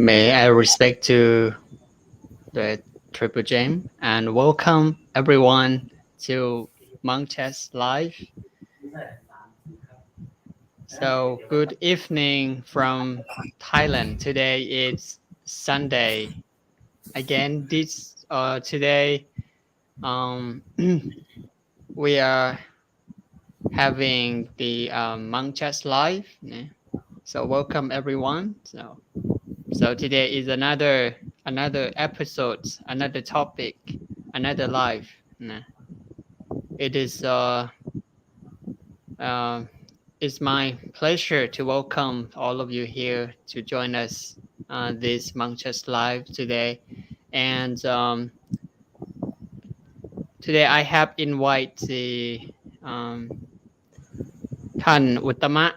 May I respect to the Triple J and welcome everyone to Monk Chess Live. So good evening from Thailand. Today is Sunday. Again, today we are having the Monk Chess Live. So welcome everyone. So today is another episode, another topic, another life. It is it's my pleasure to welcome all of you here to join us this Monks Live today. And today I have invited the Than Uttama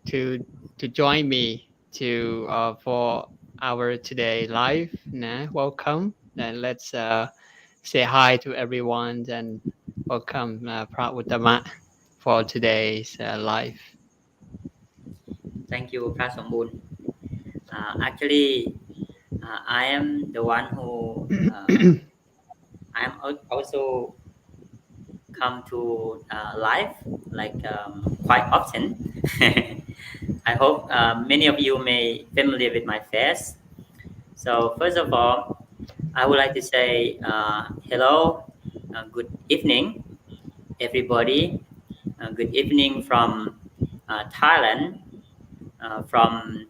to join me to for our today live. Welcome. And let's say hi to everyone and welcome Pra Uttama for today's live. Thank you, Somboon. Actually, I am the one who I am also come to live quite often. I hope many of you may familiar with my face. So first of all, I would like to say hello, good evening, everybody. Good evening from Thailand, from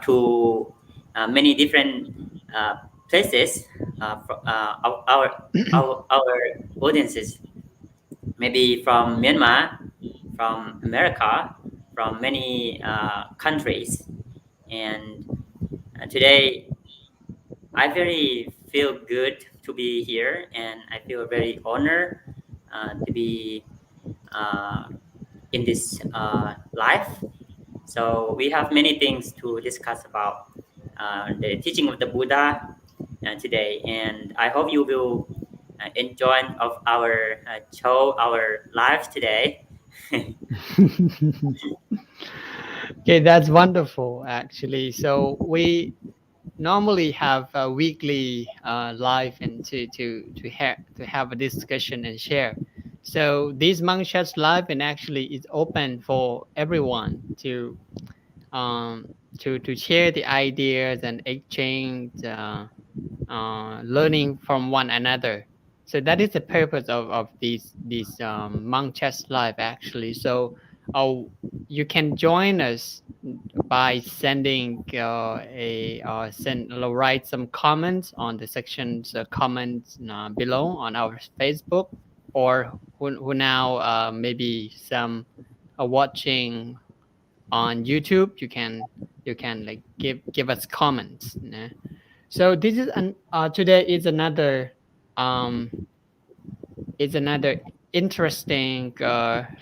to many different places. Our audiences, maybe from Myanmar, from America, from many countries, and today I very feel good to be here, and I feel very honored to be in this life. So we have many things to discuss about the teaching of the Buddha today, and I hope you will enjoy of our show, our lives today. Okay, that's wonderful actually. So we normally have a weekly live and to have a discussion and share. So this Monk Chat live and actually is open for everyone to share the ideas and exchange learning from one another. So that is the purpose of this Monk Chat live actually. So you can join us by sending write some comments on the sections comments below on our Facebook, or who now maybe some are watching on YouTube. You can like give us comments. So this is today is another interesting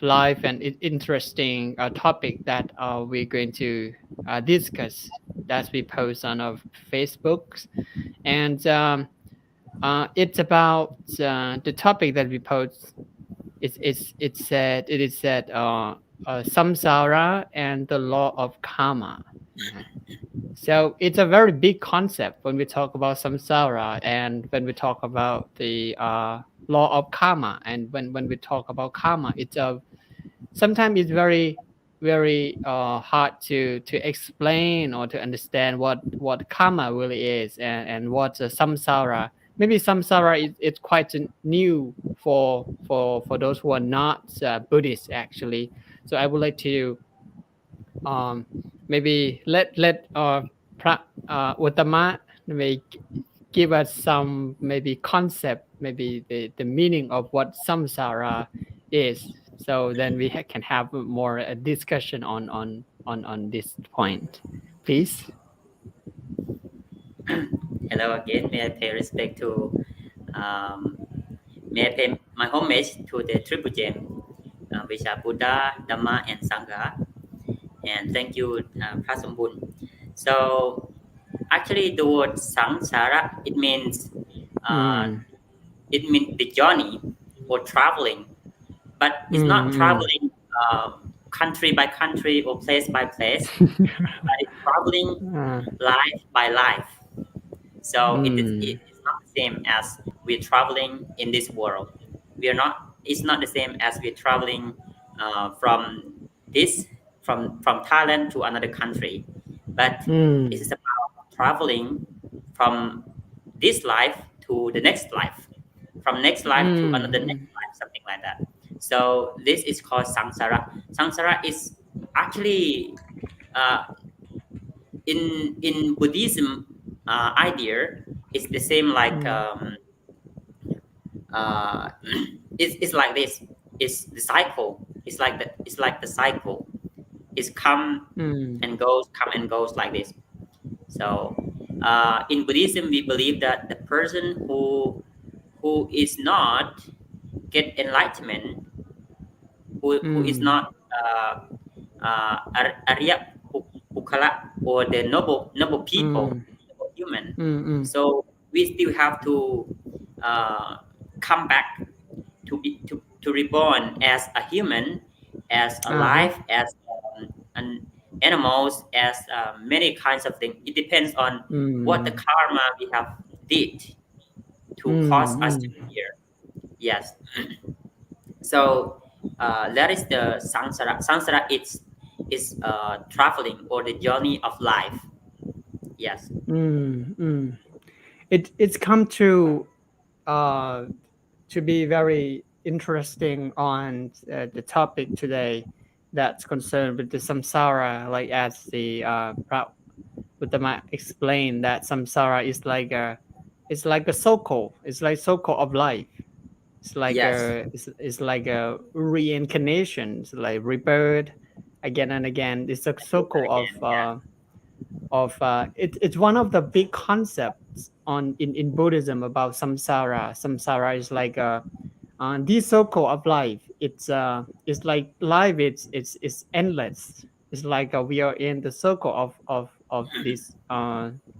live and interesting topic that we're going to discuss that we post on our Facebooks. And it's about the topic that we post. It is said Samsara and the law of karma. So it's a very big concept when we talk about samsara and when we talk about the law of karma. And when we talk about karma, it's sometimes it's very hard to explain or to understand what karma really is and what samsara. Maybe samsara is quite new for those who are not Buddhist actually. So I would like to maybe let Uttama maybe give us some maybe concept, maybe the meaning of what samsara is. So then we can have more discussion on this point, please. Hello again. May I pay respect to may I pay my homage to the triple gem, which are Buddha, Dhamma, and Sangha. And thank you, Somboon. So actually, the word Samsara it means the journey or traveling, but it's not traveling country by country or place by place, but it's traveling uh, life by life. So mm, it's not the same as we're traveling in this world. We are not. It's not the same as we're traveling from this from Thailand to another country, but it mm, is about traveling from this life to the next life, from next life to another mm, next life, something like that. So this is called samsara. Samsara is actually uh, in Buddhism idea, it's the same like mm, uh, it's like this. It's the cycle. It's like the cycle. It's mm, come and goes like this. So in Buddhism, we believe that the person who is not get enlightenment, who is mm, not Arya Pukala or the noble people, mm, noble human. mm, mm. So we still have to uh, come back to reborn as a human, as Uh-huh. alive, as an animals, as many kinds of things. It depends on what the Mm, karma we have did to cause mm, us to mm, be here. Yes. So that is the samsara. Samsara is traveling or the journey of life. Yes. mm, mm. It's come uh to be very interesting on the topic today that's concerned with the samsara, like as the Uttama explained that samsara is like a circle. It's like circle of life. Yes. It's like a reincarnation. It's like rebirth again and again. It's a circle Again. Yeah. it's one of the big concepts on in Buddhism about samsara. Samsara is like a this circle of life. It's like life. It's endless. It's like we are in the circle of this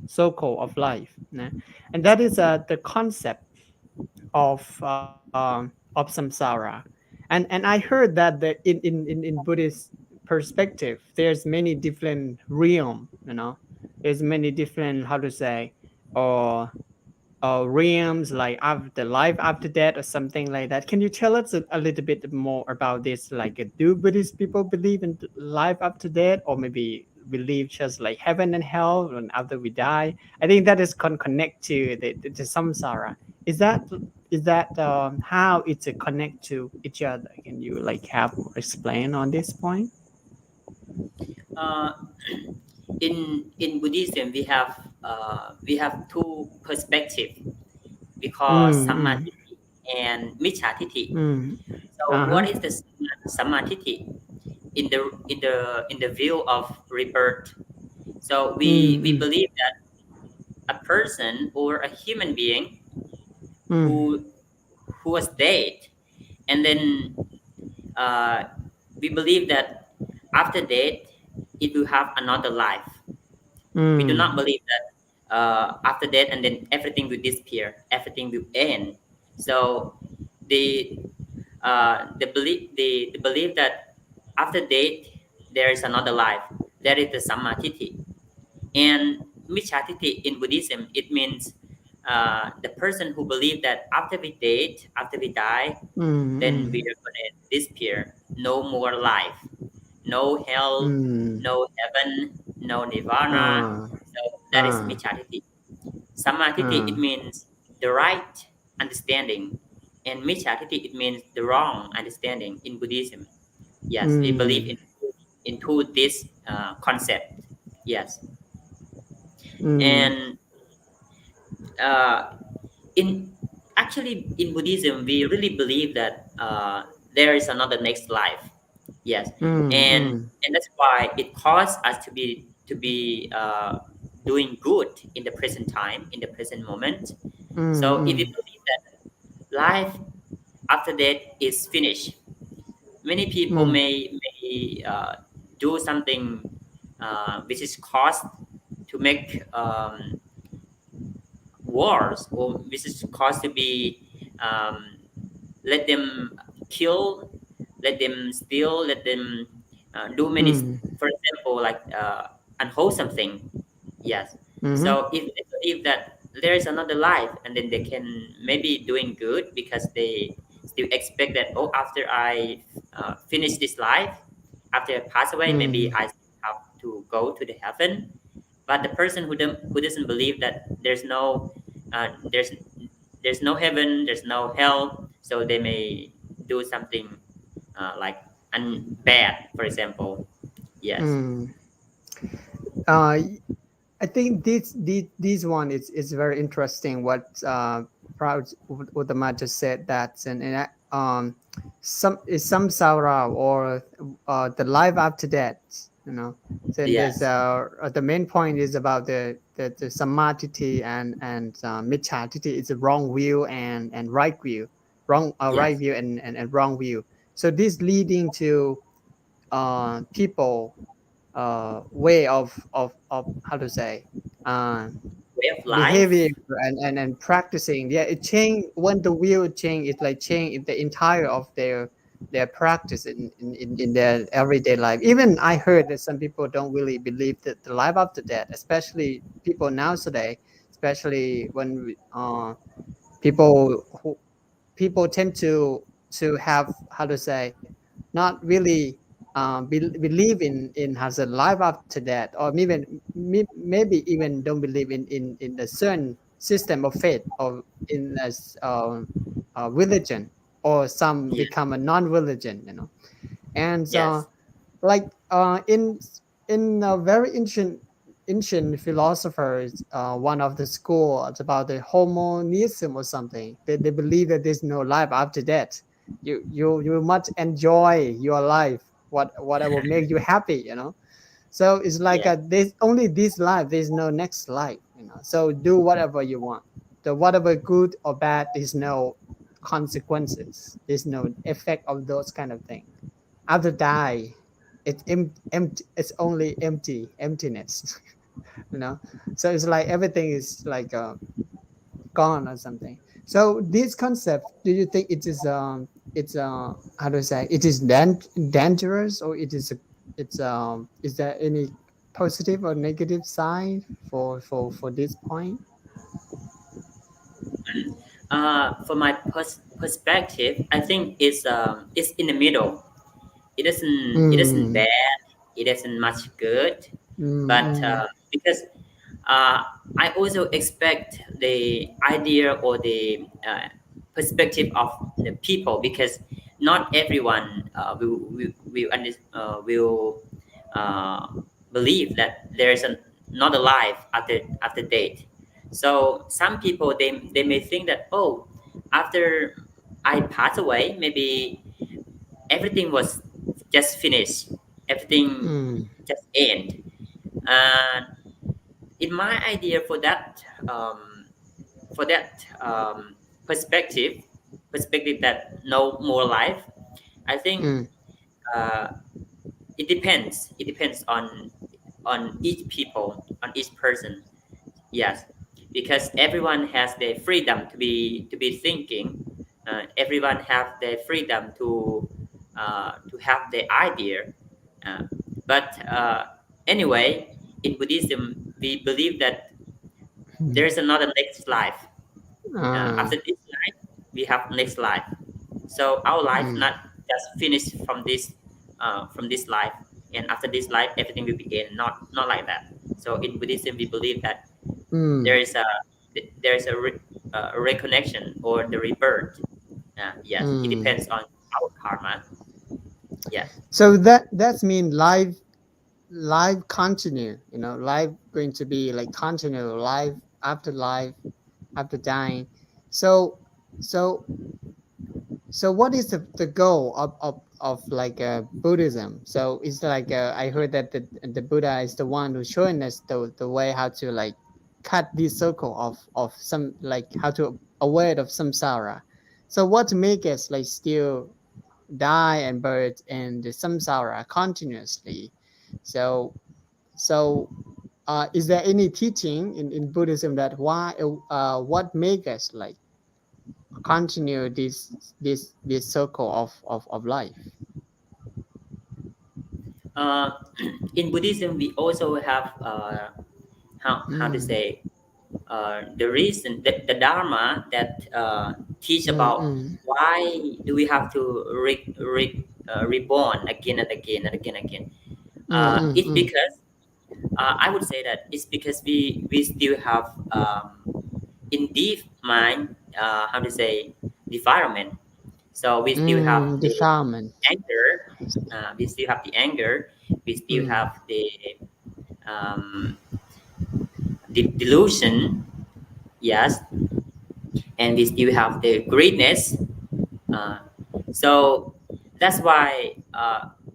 circle of life, né? And that is the concept of samsara. And I heard that in Buddhist perspective, there's many different realm. There's many different, how to say, or realms, like after life after death or something like that. Can you tell us a little bit more about this? Like, do Buddhist people believe in life after death, or maybe believe just like heaven and hell and after we die? I think that is connect to the samsara. Is that how it's a connect to each other? Can you like have explain on this point? Uh, in Buddhism, we have two perspectives. We call Mm, mm, samadhi and michatiti. mm. So Uh-huh. what is the samadhi in the view of rebirth? So Mm, we mm, believe that a person or a human being mm, who who was dead, and then uh, we believe that after death it will have another life. We do not mm, believe that after death and then everything will disappear, everything will end. So the the belief that after death there is another life, that is the samadhi. And michatiti in Buddhism, it means the person who believes that after we dead, after we die, mm, then we mm. are going to disappear, no more life, no hell, Mm. no heaven, no nirvana. Ah, So that is ah, michatiti. Samadhi, it ah. means the right understanding, and michatiti, it means the wrong understanding in Buddhism. Yes, we believe Mm, into this concept. Yes, mm, and uh, in actually in Buddhism, we really believe that there is another next life. Yes, mm, mm, and that's why it caused us to be doing good in the present time, in the present moment. So if we mm, believe that life after death is finished, many people mm, may do something which is caused to make wars, or which is caused to be let them kill, let them steal, let them do many, mm, for example, like unwholesome thing. Yes. mm-hmm, So if they believe that there is another life, and then they can maybe doing good because they still expect that, oh, after I finish this life, after I pass away, maybe mm, I have to go to the heaven. But the person who doesn't believe that uh, there's there's no heaven, there's no hell, so they may do something like bad, for example. Yes. mm. Uh, I think this one is very interesting. What Proud Uttama just said that and some is samsara or the life after death. You know, then there's Yes. the main point is about the samadhi and mithya is a wrong view and right view, right Yes. view and wrong view. So this leading to people way of how to say uh, Way of behavior life. and practicing. Yeah, it change when the wheel change. It's like change the entire of their practice in their everyday life. Even I heard that some people don't really believe that the life after death, especially people nowadays, especially when people who people tend to have how to say not really believe in has a life after that, or maybe even don't believe in a certain system of faith or in a religion, or some Yeah. become a non-religion, you know. And Yes. like in a very ancient philosophers, one of the school it's about the homonism or something. They believe that there's no life after death. You must enjoy your life, whatever make you happy, you know. So it's like Yes. there's only this life, there's no next life, you know. So do whatever you want, the whatever good or bad, there's no consequences, there's no effect of those kind of things after die. It's empty, it's only emptiness. You know. So it's like everything is like gone or something. So this concept, do you think it is it's how do I say, it is dangerous, or it is it's is there any positive or negative side for this point? For my perspective, I think it's in the middle. It isn't Mm, bad. It isn't much good, mm, but mm, because I also expect the idea or the perspective of the people, because not everyone will uh, believe that there is not a life after death. So some people they may think that, oh, after I pass away, maybe everything was just finished, everything mm, just end. And in my idea for that perspective that no more life, I think mm, uh, it depends on each people, on each person. Yes, because everyone has the freedom to be thinking. Everyone have the freedom to have the idea. Uh, but anyway, in Buddhism, we believe that there mm. is another next life. After Ah, this life, we have next life. So our life mm, not just finished from this life, and after this life, everything will begin. Not like that. So in Buddhism, we believe that there mm, is a a reconnection or the rebirth. Yes, it mm. depends on our karma. Yes. So that's mean life continue, you know, life going to be like continue, life after dying. So so so what is the goal of like Buddhism? So it's like I heard that the Buddha is the one who's showing us the way how to like cut this circle of some, like how to avoid of samsara. So what make us like still die and birth and the samsara continuously? So so is there any teaching in Buddhism that why what make us like continue this circle of life? uh, in Buddhism we also have how to Mm, say the reason, the Dharma that teach mm, about mm, why do we have to reborn again and again and again and again. mm, mm, It's mm, because I would say that it's because we still have in deep mind how to say defilement. So we still have the defilement. anger. We still have the anger. We still Mm, have um, the delusion. Yes, and we still have the greatness. Uh, so that's why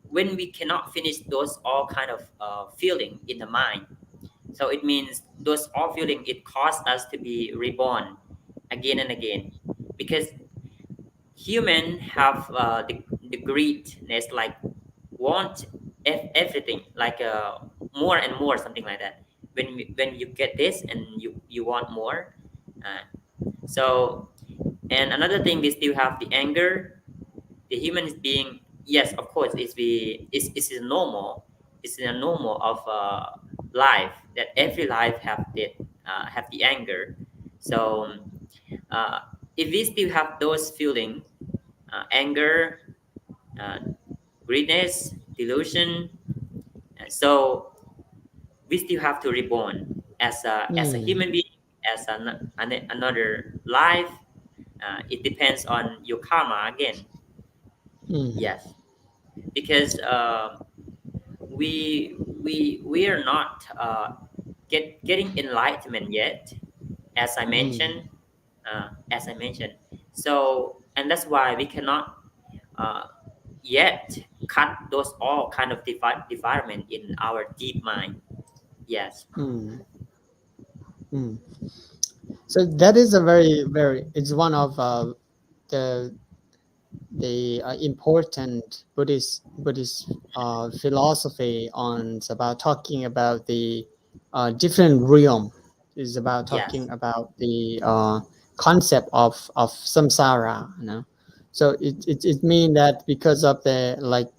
when we cannot finish those all kind of feeling in the mind, so it means those all feeling it caused us to be reborn again and again, because human have the greedness, like want everything, like more and more, something like that. When you get this and you want more. uh, so and another thing, we still have the anger. The human is being, yes, of course, it's normal. It's a normal of life, that every life have the anger. So uh, if we still have those feeling, anger, uh, greediness, delusion, so we still have to reborn as a mm, human being, as another life. It depends on your karma again. mm, Yes, because we are not getting enlightenment yet, as I mm, mentioned. As I mentioned, so and that's why we cannot uh, yet cut those all kind of defilement in our deep mind. Yes, mm, mm. So that is a very, very. It's one of the important Buddhist philosophy on it's about talking about the different realm. Is about yes, talking about the concept of samsara. You know, so it means that because of the like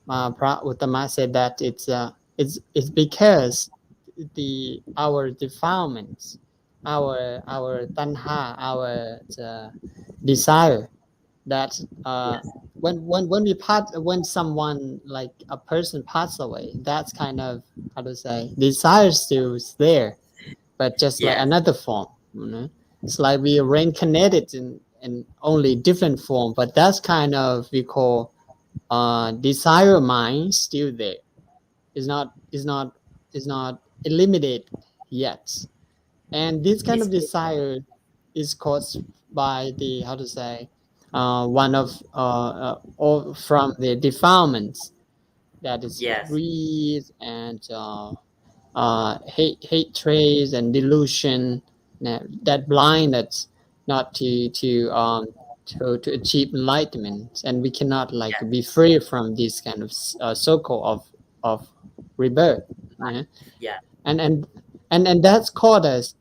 Uttama said that it's because the our defilements, our tanha, our desire that yes, when we part when someone like a person pass away, that's kind of how to say desire still is there, but just like yes, another form. You know, it's like we reincarnated in only different form, but that's kind of we call desire mind still there. Is not eliminated yet, and this kind it's of desire is caused by the how to say one of or from the defilements, that is yes, greed and hatred and delusion that blind us not to achieve enlightenment, and we cannot like yes, be free from this kind of circle of rebirth. Yeah? yes, And that's called us.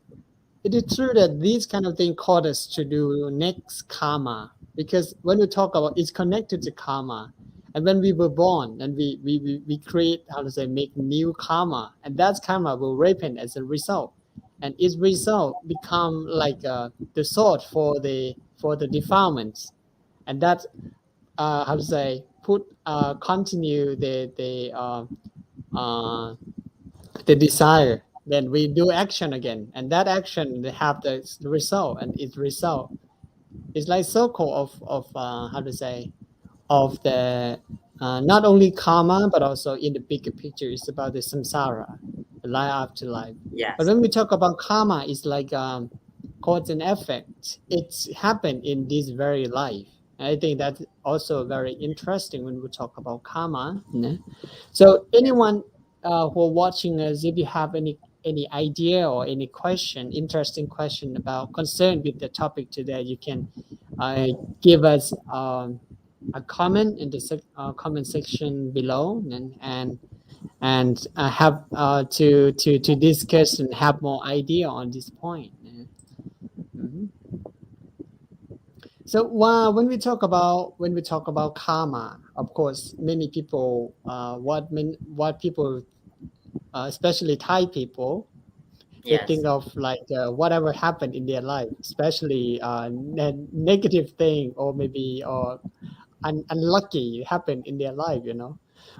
It is true that these kind of thing called us to do next karma, because when we talk about it's connected to karma, and when we were born and we create how to say make new karma, and that karma will ripen as a result, and its result become like the sword for the defilements, and that how to say put continue uh, the desire, then we do action again, and that action have the result, and its result is like circle of how to say of the not only karma but also in the bigger picture it's about the samsara, the life after life. But yes, when we talk about karma, it's like cause and effect. It's happened in this very life. And I think that's also very interesting when we talk about karma. So yes, anyone who are watching us, if you have any idea or any question, interesting question about concern with the topic today, you can uh, give us a comment in the comment section below, and have to discuss and have more idea on this point. Mhm. So when we talk about karma, of course, many people, what people, especially Thai people, they think Yes, of like whatever happened in their life, especially negative thing or maybe or unlucky happened in their life,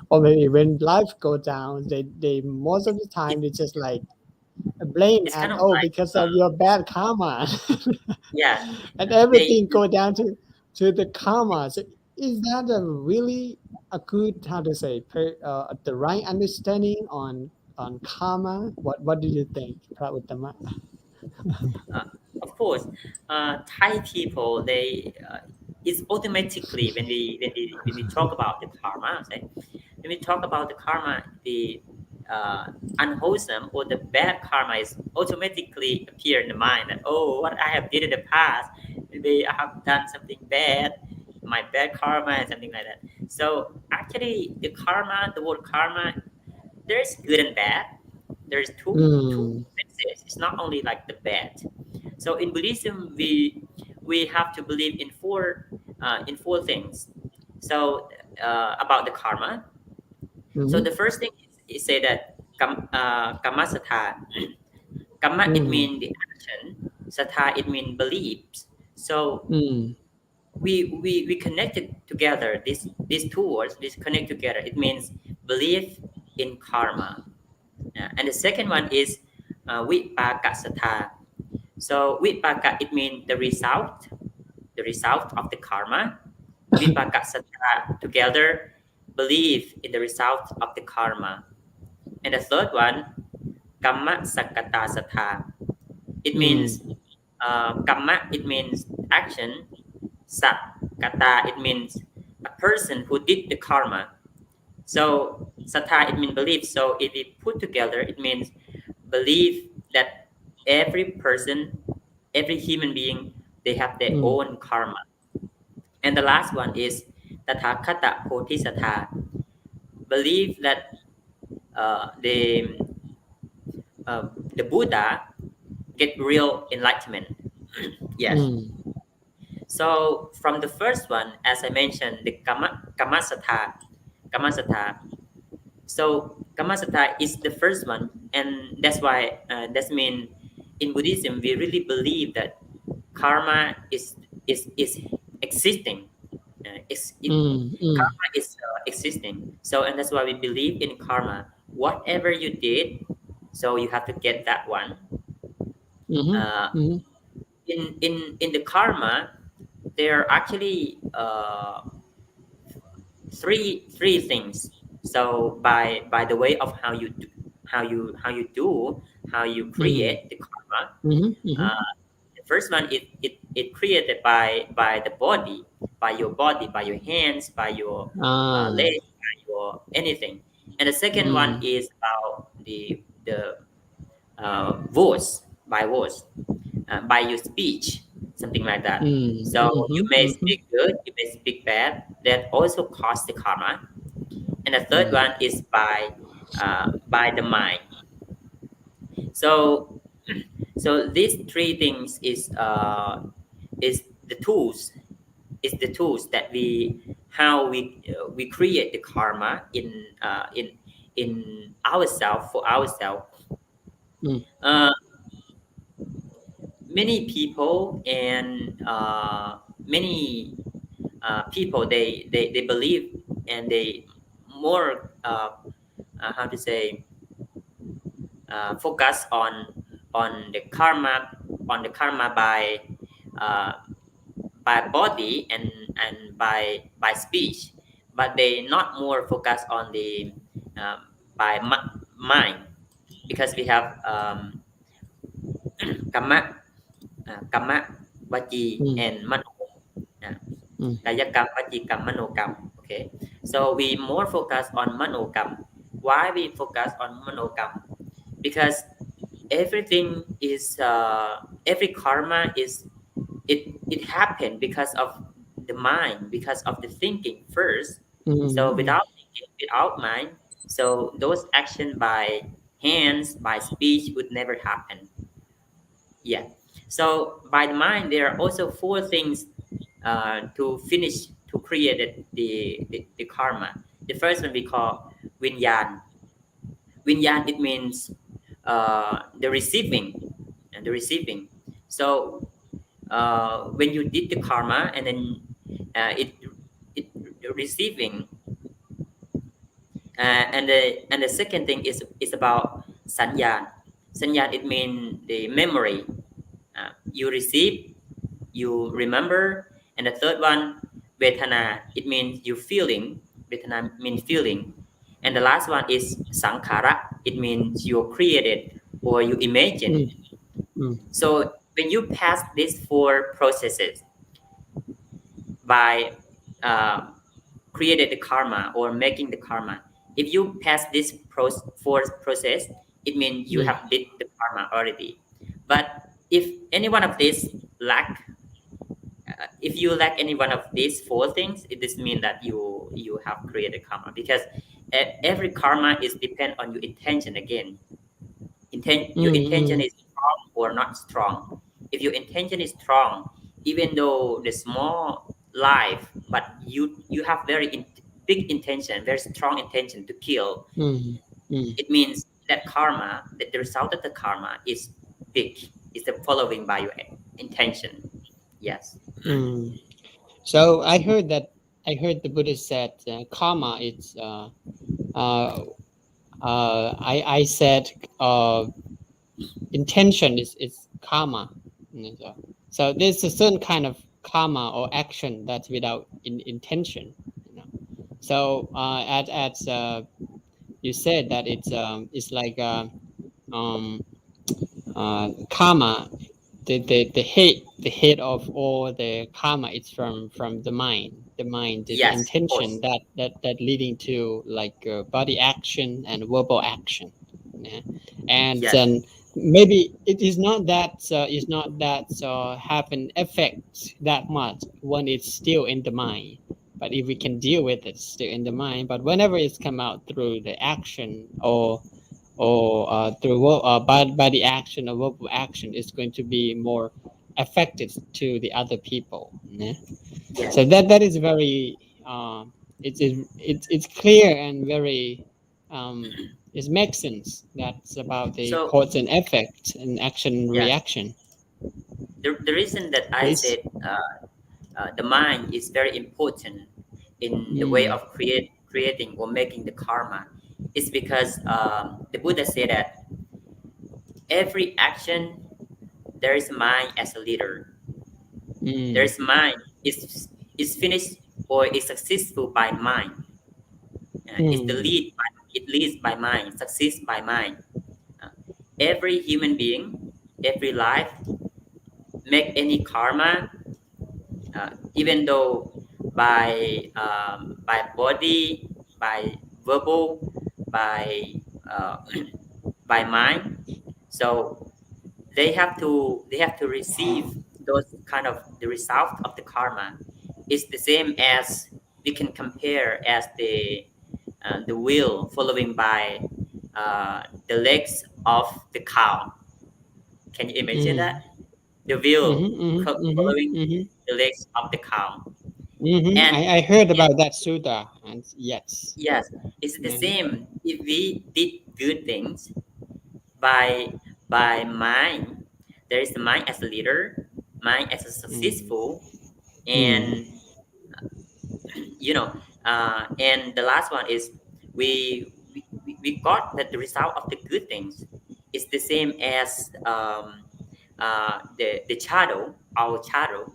or maybe when life go down, they most of the it, time they just like blame it's at, kind of oh, like because of your bad karma. yeah, And they everything go down to the karma. So is that a really a good, how to say, the right understanding on karma? What do you think, Uttama? uh, of course, Thai people they it's automatically when we talk about the karma, say, when we talk about the karma, the unwholesome or the bad karma is automatically appear in the mind that oh, what I have did in the past, maybe I have done something bad, my bad karma and something like that. So actually, the karma, the word karma, there's good and bad. There's two Mm, senses. It's not only like the bad. So in Buddhism, we have to believe in four things. So about the karma. So mm, the first thing is say that kamma sattha. Kamma it mm, means the action. Sattha it means beliefs. So mm, we connected together these two words. This connect together. It means belief in karma. And the second one is vipaka sattha. So vipaka it means the result of the karma. Vipaka sattha together believe in the result of the karma. And the third one, kamma sakata sattha. It means mm, kamma it means action. Sakata it means a person who did the karma. So sattha it means belief. So if we put together, it means believe that every person, every human being, they have their mm, own karma. And the last one is tathakata bodhisattva. Believe that uh, the the Buddha get real enlightenment. Yes. mm, So from the first one, as I mentioned, the kamasattha. So kamasattha is the first one, and that's why that's mean in Buddhism we really believe that karma is existing. mm, mm, Karma is existing. So and that's why we believe in karma. Whatever you did, so you have to get that one. mhm, Uh, mhm, in the karma, there are actually three things. So by the way of how you mm, create the karma. mhm, mhm. Uh, the first one it created by the body, by your body, by your hands, by your Ah, legs, by your anything. And the second one mm, is about the voice, by voice, by your speech, something like that. mm, So you mhm, may mhm, speak good, you may speak bad. That also cause the karma. And the third mm, one is by the mind. So so these three things is the tools the tools that we create the karma in ourselves for ourselves. mm, Uh, many people and many people they believe and they more how to say focus on the karma on the karma uh, by body and by speech, but they not more focus on the by mind, because we have kamma kamma vachi mm, and mano. uh, mm, Kaya kam, Vajikam, Manokam. Okay. So we more focus on Manokam. Why we focus on Manokam? Because everything is every karma is it happened because of the mind, because of the thinking first. So mm, without thinking, without mind, so those action by hands, by speech would never happen. Yeah. So by the mind, there are also four things to finish to create the karma. The first one we call vinyan. Vinyan, it means the receiving, and the receiving. So when you did the karma, and then it receiving, and the second thing is about sanyan. Sanyan, it means the memory. You receive, you remember. And the third one, vedana, it means you feeling. Vedana means feeling. And the last one is sankhara, it means you created or you imagine. Mm. Mm. So when you pass these four processes by created the karma or making the karma, if you pass this fourth process, it means you Mm. have did the karma already. But if any one of these lack, if you lack any one of these four things, it does mean that you have created karma, because every karma is depend on your intention again. Your intention Mm. is strong or not strong. If your intention is strong, even though the small life, but you have very big intention, very strong intention to kill, Mm. Mm. it means that karma, that the result of the karma is big, is the following by your intention. Yes. Mm. So I heard the Buddhist said karma is I said intention is karma. So there's a certain kind of karma or action that's without intention. You know? So as you said that it's like um, karma. The head of all the karma is from the mind. The mind, the Yes, of intention course. that leading to like body action and verbal action. Yeah. And Yes. then maybe it is not that have an effect that much when it's still in the mind. But if we can deal with it still in the mind, but whenever it's come out through the action or through by the action or verbal action is going to be more effective to the other people. Yeah? Yes. So that is very it's clear and very it makes sense. That's about the So cause and effect and action and yes, reaction. the reason that I Please. said the mind is very important in the way Mm. of creating or making the karma is because the Buddha said that every action there is mind as a leader. There Mm. is mind is finished or is successful by mind. It's the Mm. lead. It leads by mind. Succeeds by mind. Uh, every human being, every life make any karma, even though by body, by verbal, by by mind. So they have to receive those kind of the result of the karma. It's the same as we can compare as the wheel following by the legs of the cow. Can you imagine Mm. that? The wheel Mm-hmm, mm-hmm, following mm-hmm, mm-hmm. the legs of the cow. Mm-hmm. And I heard it, about that Sutta and yes. yes, it's the Mm-hmm. same. If we did good things by mind, there is the mind as a leader, mind as a Mm. successful, Mm. and you know, and the last one is we got that the result of the good things is the same as the shadow, our shadow.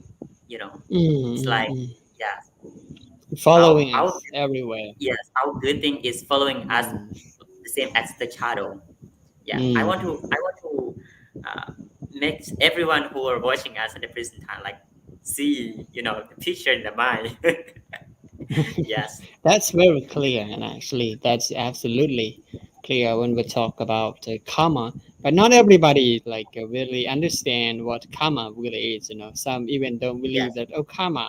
You know, it's like Mm. yeah, Following our us everywhere. yes, our good thing is following us Mm. the same as the shadow. Yeah, Mm. I want to make everyone who are watching us at the present time like see the picture in the mind. Yes, That's very clear, and actually, that's absolutely clear when we talk about karma. But not everybody like really understand what karma really is. Some even don't believe yes, that karma.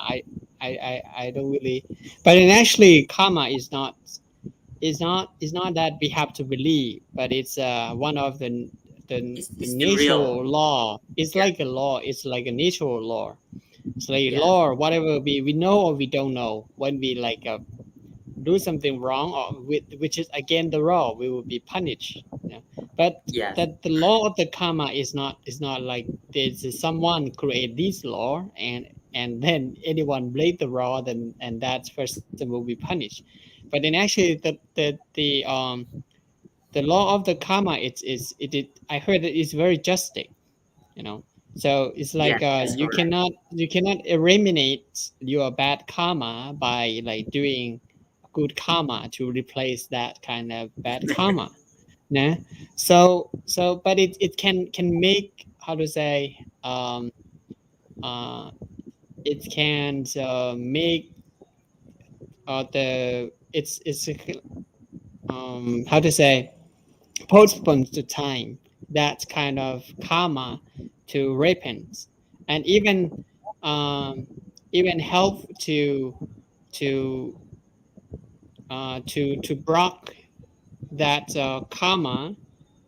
I don't really. But in actually, karma is not that we have to believe, but it's one of the it's the real. natural law. It's Yeah, like a law. It's like a natural law It's like Yes. law, whatever we know or we don't know. When we like do something wrong or which is against the law, we will be punished. Yeah. But Yes. that the law of the karma is not like there's someone create this law and then anyone break the law, then and that person will be punished. But then actually the law of the karma it I heard that it's very justic, you know. So it's Yes, like that's correct. you cannot eliminate your bad karma by like doing good karma to replace that kind of bad karma. Nah. But it can make, how to say, uh it can make the it's how to say, postpones the time that kind of karma to repent, and um, even help to to block that karma,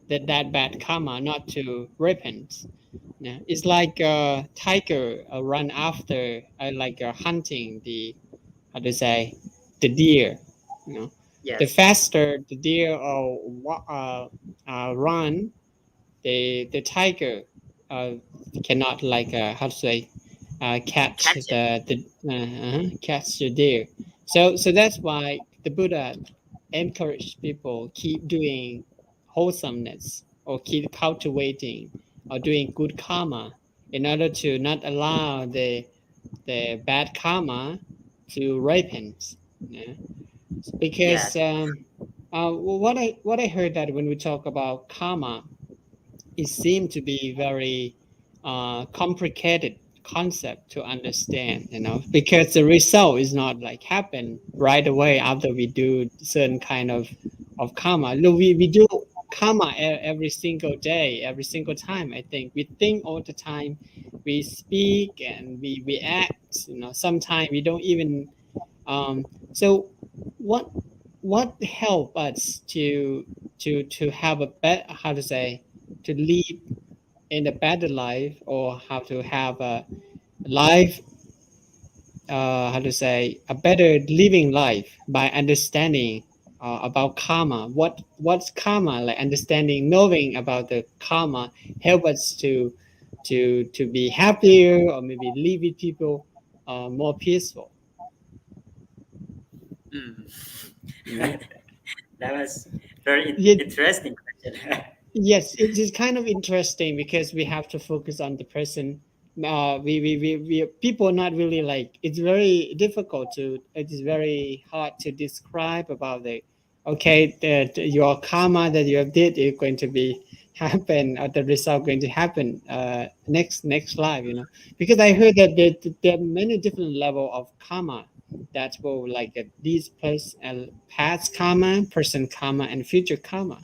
that bad karma not to repent. Yeah. It's like a tiger run after like hunting the, how to say, the deer, you know. The Yes. faster the deer run, the tiger uh, cannot like, how to say, catch Catch it. catch the deer. So that's why the Buddha encouraged people keep doing wholesomeness or keep cultivating or doing good karma in order to not allow the bad karma to ripen. Yeah. Because Yes. what I heard that when we talk about karma, it seemed to be very complicated concept to understand, you know, because the result is not like happen right away after we do certain kind of karma. Look, we do karma every single day, every single time. I think we think all the time, we speak and we act, you know. Sometimes we don't even so what help us to have a better, how to say, to live in a better life, or how to have a life, how to say, a better living life by understanding about karma. What's karma, like understanding, knowing about the karma help us to be happier, or maybe live with people more peaceful. Mm. Yeah. That was very Yeah. interesting question. Yes, it is kind of interesting because we have to focus on the person. We people are not really like, it's very difficult to, it is very hard to describe about the, okay, your karma that you have did is going to be happen, or the result going to happen next life, you know. Because I heard that there are many different level of karma that will like these past karma, present karma, and future karma,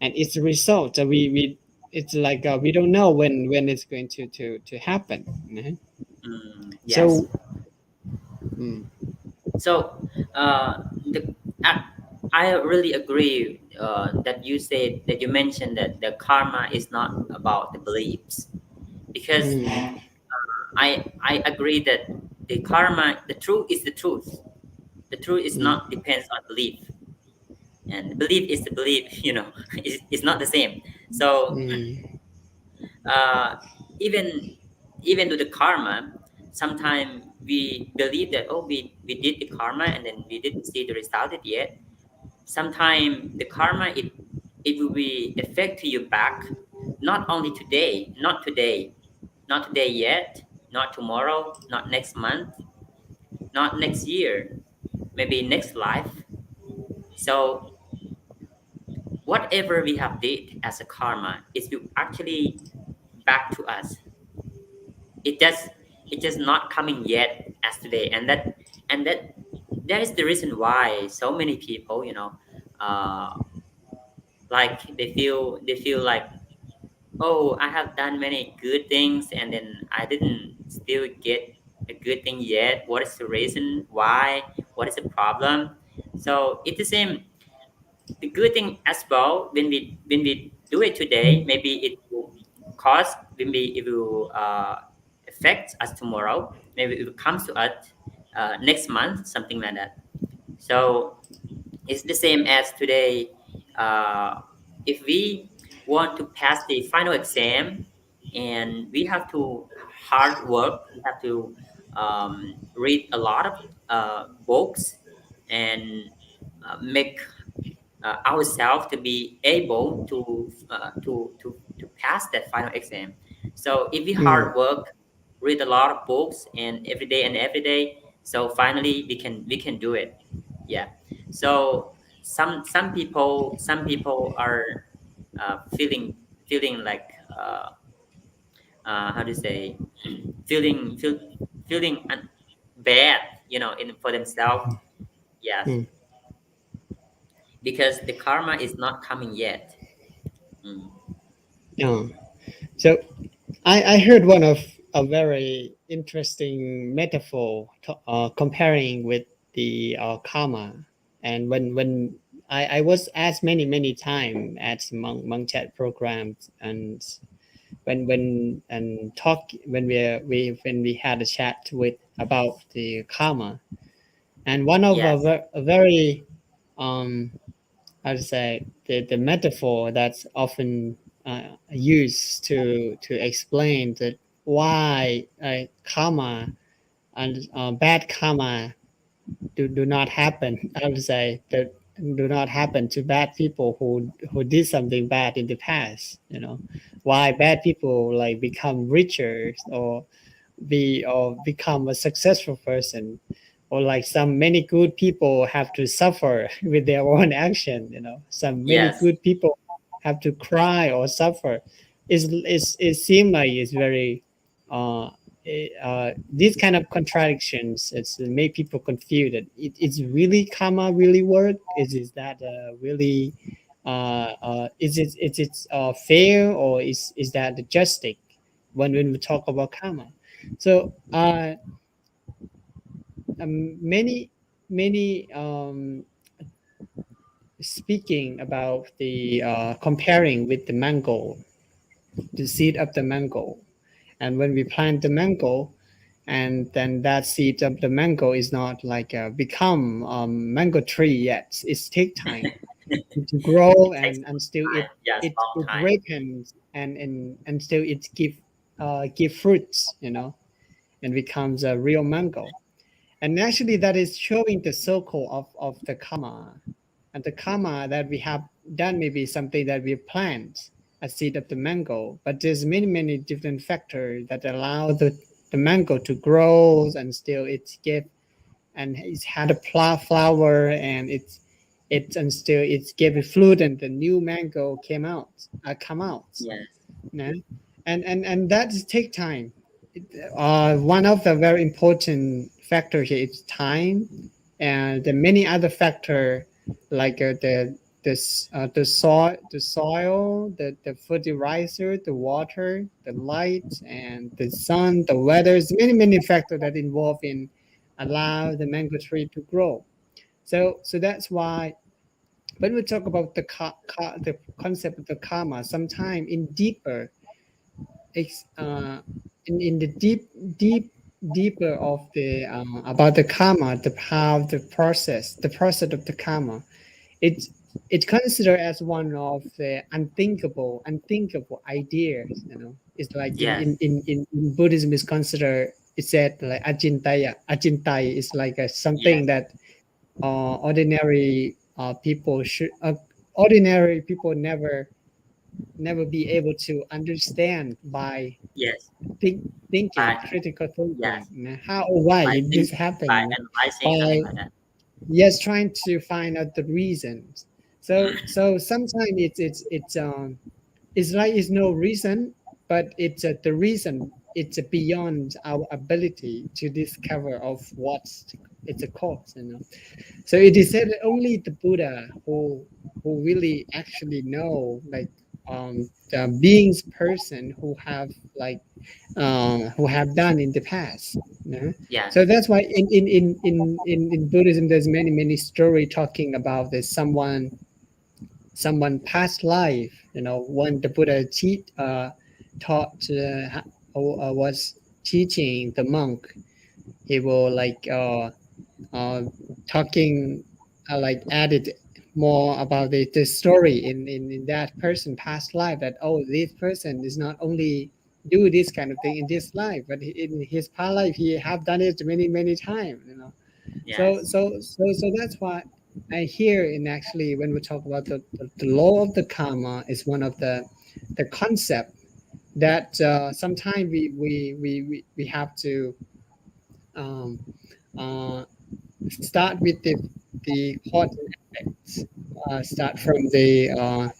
and it's a result that we it's like we don't know when it's going to happen, you know? Yes. So mm, So, the I, I really agree that you said that you mentioned that the karma is not about the beliefs, because mm, I agree that the karma, the truth is the truth. The truth is mm, not depends on belief, and belief is the belief. It's not the same. So, mm, uh, even even to the karma, sometimes we believe that, oh, we did the karma and then we didn't see the result yet. Sometimes the karma, it will be affect to you back, not only today, not today yet, not tomorrow, not next month, not next year, maybe next life. So whatever we have did as a karma, it will actually back to us. it just it just not coming yet as today, and that is the reason why so many people, uh like they feel like, oh, I have done many good things and then I didn't still get a good thing yet. What is the reason why? What is the problem? So it's the same. The good thing as well, when we do it today, maybe it will cost, maybe it will affect us tomorrow, maybe it will come to us next month, something like that. So it's the same as today. uh, if we want to pass the final exam, and we have to hard work, we have to read a lot of books, and make ourselves to be able to pass that final exam. So if we hard mm, work, read a lot of books, and every day, so finally we can do it. Yeah. So some people are feeling like how to say feeling feel, feeling bad, in for themselves. Yes, mm, because the karma is not coming yet. Mm. yeah. So I heard one of a very interesting metaphor comparing with the karma. And when I was asked many times at monk chat programs, and when and talk when we had a chat with about the karma, and one of Yes, a very um how to say the metaphor that's often used to explain that why karma and bad karma do not happen. I would say that do not happen to bad people who did something bad in the past. Why bad people like become richer or become a successful person, or like some many good people have to suffer with their own action. Some many yes, good people have to cry or suffer. It seems like it's very these kind of contradictions. It's make people confused. It's really karma really work? Is that really is it fair, or is that the justice when we talk about karma? So many speaking about the comparing with the mango, the seed of the mango, and when we plant the mango, and then that seed of the mango is not like become mango tree yet. It take time to grow, it takes and still it time. Yes, it long it time. ripens, and still it give fruits, and becomes a real mango. And actually, that is showing the circle of the karma. And the karma that we have done may be something that we plant, a seed of the mango. But there's many different factors that allow the mango to grow, and still it's give, and it's had a flower, and and still it's gave a fruit, and the new mango come out. Yes, No? And that take time. One of the very important factor here is time, and the many other factor like the soil, the fertilizer, the water, the light, and the sun, the weather. There's many factors that involve in allow the mango tree to grow. So that's why when we talk about the concept of the karma, sometime in deeper in the deeper of the about the karma, the process of the karma, it's considered as one of the unthinkable ideas. It's like yes, in Buddhism is considered, it said like ajintaya is like yes, something that ordinary people never be able to understand by yes. thinking, By critical thinking. yes, How or why by it this thinking, by happened, analyzing, by something like that. yes, trying to find out the reasons. So sometimes it's like it's no reason, but it's the reason. It's beyond our ability to discover of what's it's a cause. So it is said that only the Buddha who really actually know, like the beings person who have done in the past. Yes, So that's why in Buddhism there's many story talking about this someone past life, when the Buddha taught was teaching the monk, he will like talking like added more about the story in that person past life, that oh, this person is not only do this kind of thing in this life, but in his past life he have done it many times, you know. So Yes. that's why I hear in actually when we talk about the law of the karma is one of the concept that sometimes we have to um, uh, start with the cause and effects, start from the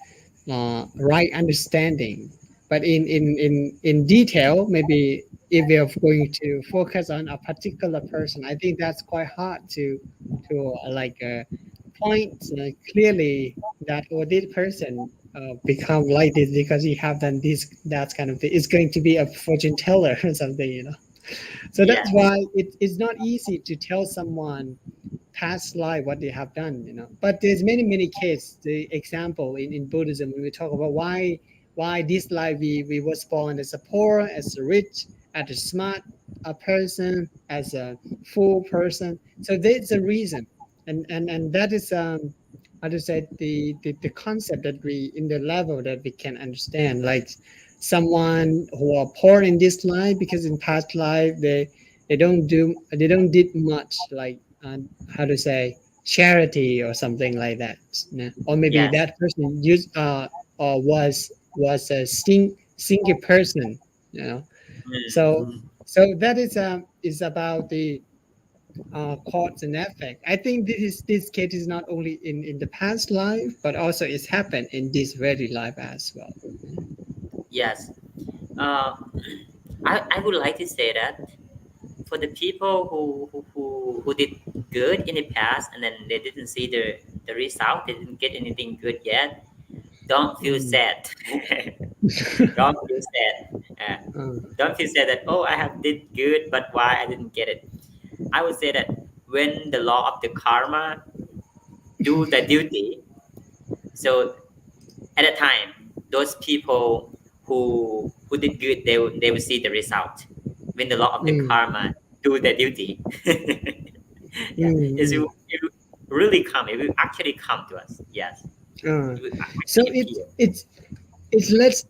right understanding. But in detail, maybe if we are going to focus on a particular person, I think that's quite hard to point clearly that oh, this person become like this because he have done this, that kind of thing. It's going to be a fortune teller or something, you know. So that's Yes. why it's not easy to tell someone past life what they have done, you know. But there's many cases, the example in Buddhism, when we talk about why this life we was born as a poor, as a rich, as a smart a person, as a full person. So there's a reason. And that is how to say the concept that we in the level that we can understand, like someone who are poor in this life because in past life they don't did much, like how to say, charity or something like that, yeah. Or maybe Yes. that person used or was a single person, you know. So Mm. that is about the cause and effect. I think this case is not only in the past life, but also it's happened in this very life as well. Yes. Uh, I would like to say that for the people who did good in the past and then they didn't see the result, they didn't get anything good yet, don't feel Mm. sad. Don't feel sad. Don't feel sad that, oh, I have did good, but why I didn't get it. I would say that when the law of the karma do the duty, so at a time, those people who did good, they will see the result. When the law of the Mm. karma do the duty, yeah, Mm. Mm. it will really come. It will actually come to us. Yes, Uh, it will so actually appear. it's let's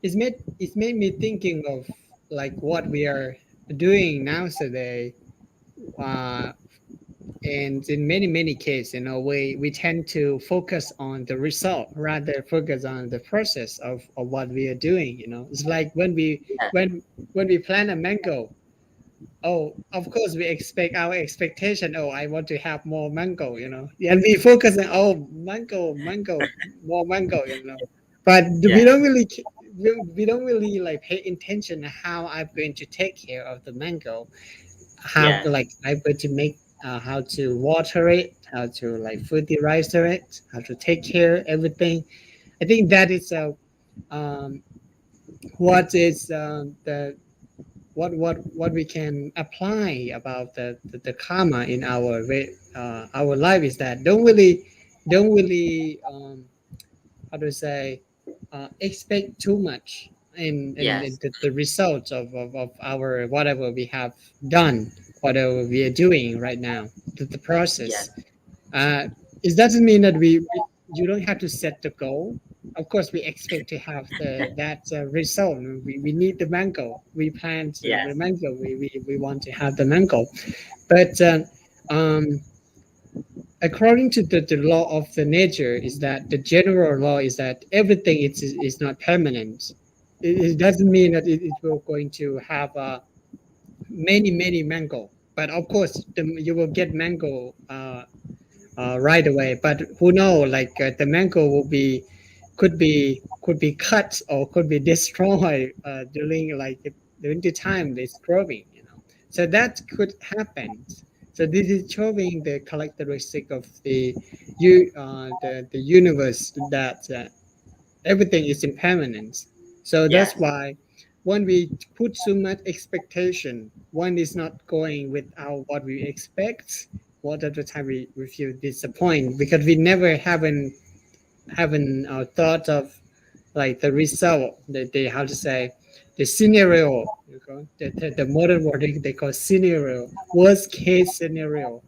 it's made me thinking of like what we are doing now today, uh, and in many cases, you know, we tend to focus on the result rather focus on the process of what we are doing, you know. It's like Yes, when we plant a mango. Oh, of course, we expect our expectation. Oh, I want to have more mango, you know, and we focus on oh, mango, more mango, you know. But yes, we don't really like pay attention to how I'm going to take care of the mango, how yes, like I'm going to make how to water it, how to like fertilize it, how to take care everything. I think that is um, what is the what we can apply about the karma in our life is that don't really how to say expect too much in yes, the results of our whatever we have done, whatever we are doing right now, the process. yes, uh, it doesn't mean that you don't have to set the goal. Of course, we expect to have that result. We need the mango. We plant the yes, mango. We want to have the mango. But um, according to the law of the nature, is that the general law is that everything is not permanent. It doesn't mean that it will going to have many mango. But of course, you will get mango right away. But who know, like the mango will be could be cut or could be destroyed during the time it's growing. You know, so that could happen. So this is showing the characteristic of the universe that everything is impermanent. So that's yes, why when we put too much expectation, one is not going without what we expect. What at the time we feel disappointed because we never haven't thought of like the result, the how to say. the scenario, the modern word they call scenario, worst case scenario,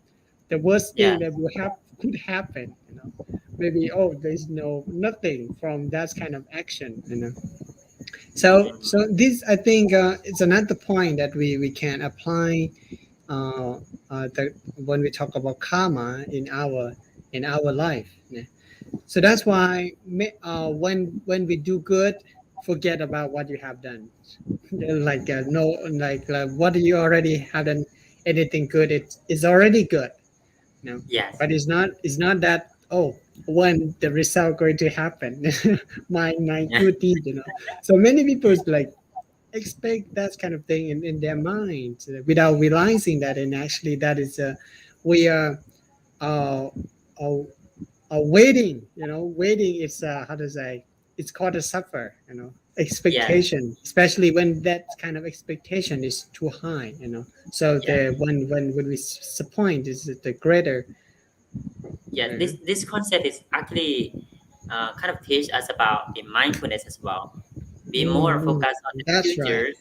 the worst Yeah. thing that could happen, maybe, there's nothing from that kind of action, so Mhm. this, I think, it's another point that we can apply, uh, when we talk about karma in our life. Yeah. So that's why, when we do good, forget about what you have done. Like, no, like what you already have done, anything good, it's already good. Yes. But it's not that, when the result going to happen, my Yeah. good deed. So many people is like expect that kind of thing in their mind, without realizing that, and actually that is, we are, uh, uh, waiting. Waiting is, how to say, it's called a suffer. Yes. Expectation, especially when that kind of expectation is too high. So Yes. the when we disappoint is the greater. Yes. uh, This concept is actually kind of teach us about the mindfulness as well. Be more mm, focused on the that's right. future.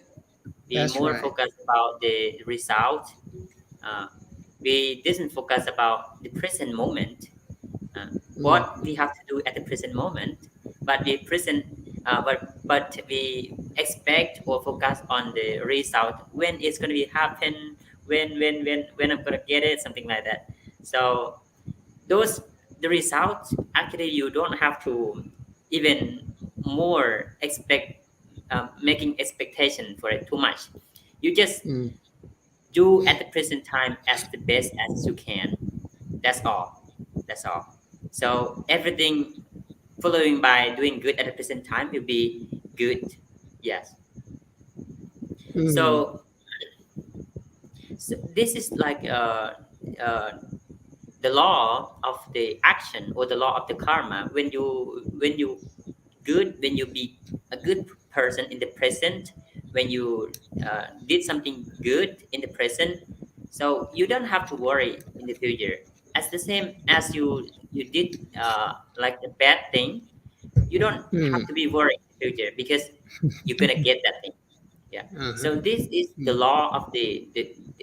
Be That's more right. focused about the result. Uh, we didn't focus about the present moment. What Mm, we have to do at the present moment, but we present, but we expect or focus on the result when it's going to be happen, when I'm going to get it, something like that. So those the result actually you don't have to even more expect, making expectation for it too much. You just mm, do at the present time as the best as you can. That's all. That's all. So everything following by doing good at the present time will be good. Yes. mm, So, so this is like uh, the law of the action or the law of the karma. When you good, when you be a good person in the present, when you did something good in the present, so you don't have to worry in the future. As the same as you did like a bad thing, you don't have to mm, be worried in the future because you're gonna get that thing. Yeah. uh-huh, So this is the mm, law of the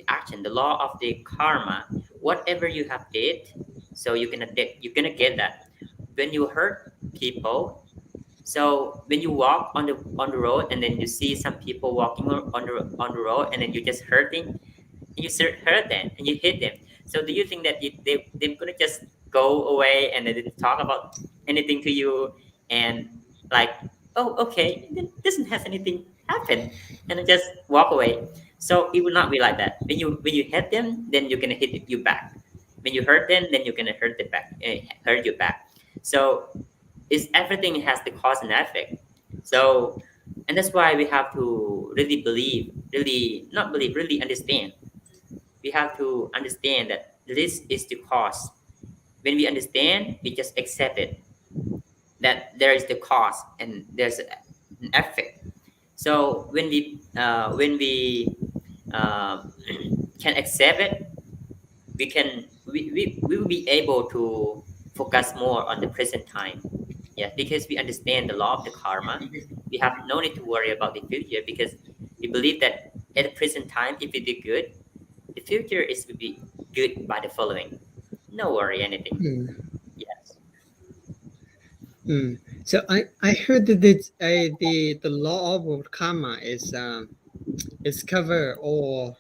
action, the law of the karma. Whatever you have did, so you're gonna get that. When you hurt people, so when you walk on the road and then you see some people walking on the road and then you just hurting, you hurt them and you hit them. So do you think that they're gonna just go away and they didn't talk about anything to you and like, oh, okay, then doesn't have anything happen, and then just walk away? So it will not be like that. When you hit them, then you're gonna hit you back. When you hurt them, then you're gonna hurt you back. So is everything has the cause and effect. So, and that's why we have to really believe, really not believe, really understand. We have to understand that this is the cause. When we understand, we just accept it, that there is the cause and there's an effect. So when we can accept it, we will be able to focus more on the present time. Yeah, because we understand the law of the karma. We have no need to worry about the future because we believe that at the present time, if we do good, the future is will be good by the following. No worry anything. mm, Yes. mm. So I heard that the law of karma is cover all.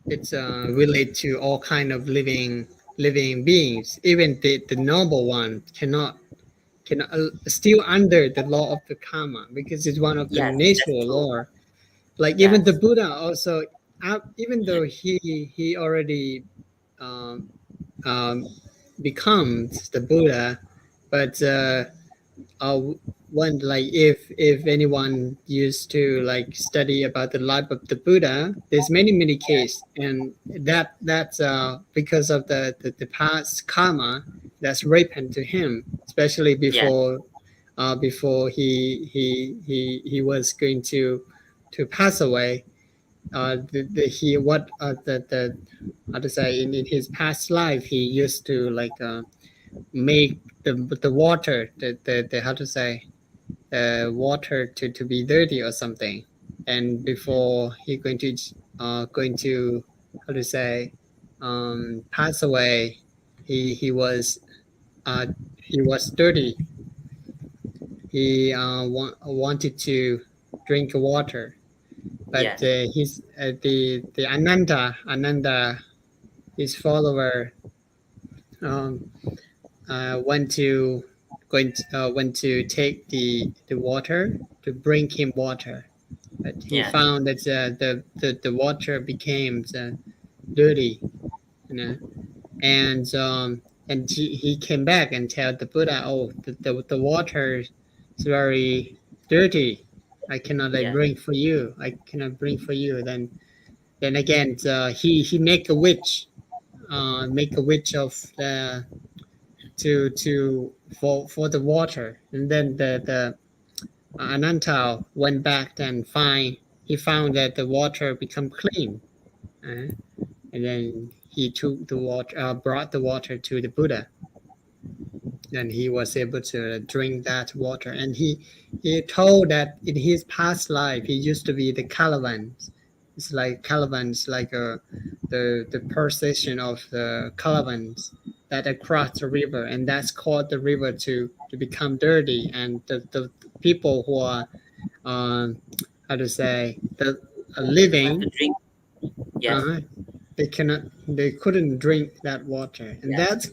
It's relate to all kind of living beings. Even the noble one cannot still under the law of the karma, because it's one of the Yes, that's natural true. law. Like even the Yes. Buddha also, even though Mhm. he already, um, um, becomes the Buddha, but uh, one, like, if anyone used to like study about the life of the Buddha, there's many cases, and that's because of the past karma that's ripened to him, especially Yes. before he was going to pass away. The he what the how to say, in his past life, he used to like make the water, the how to say, water to be dirty or something, and before he going to how to say pass away, he was uh, he was dirty. He wanted to drink water, but Yes. the Ananda, his follower, um, went to take the water to bring him water, but he Yes. found that the water became dirty, you know, and he came back and tell the Buddha, oh, the water is very dirty. I cannot Yes. bring for you. I cannot bring for you. Then again, he make a witch of the to for the water, and then the Ananta went back and he found that the water become clean, uh, and then he took the water, brought the water to the Buddha. Then he was able to drink that water, and he told that in his past life he used to be the Calavan. It's like Calavans, like the procession of the Calavans that across the river, and that's caused the river to become dirty, and the people who are um, how to say the You have to living, drink. Yes. uh, they couldn't drink that water, and Yes. that's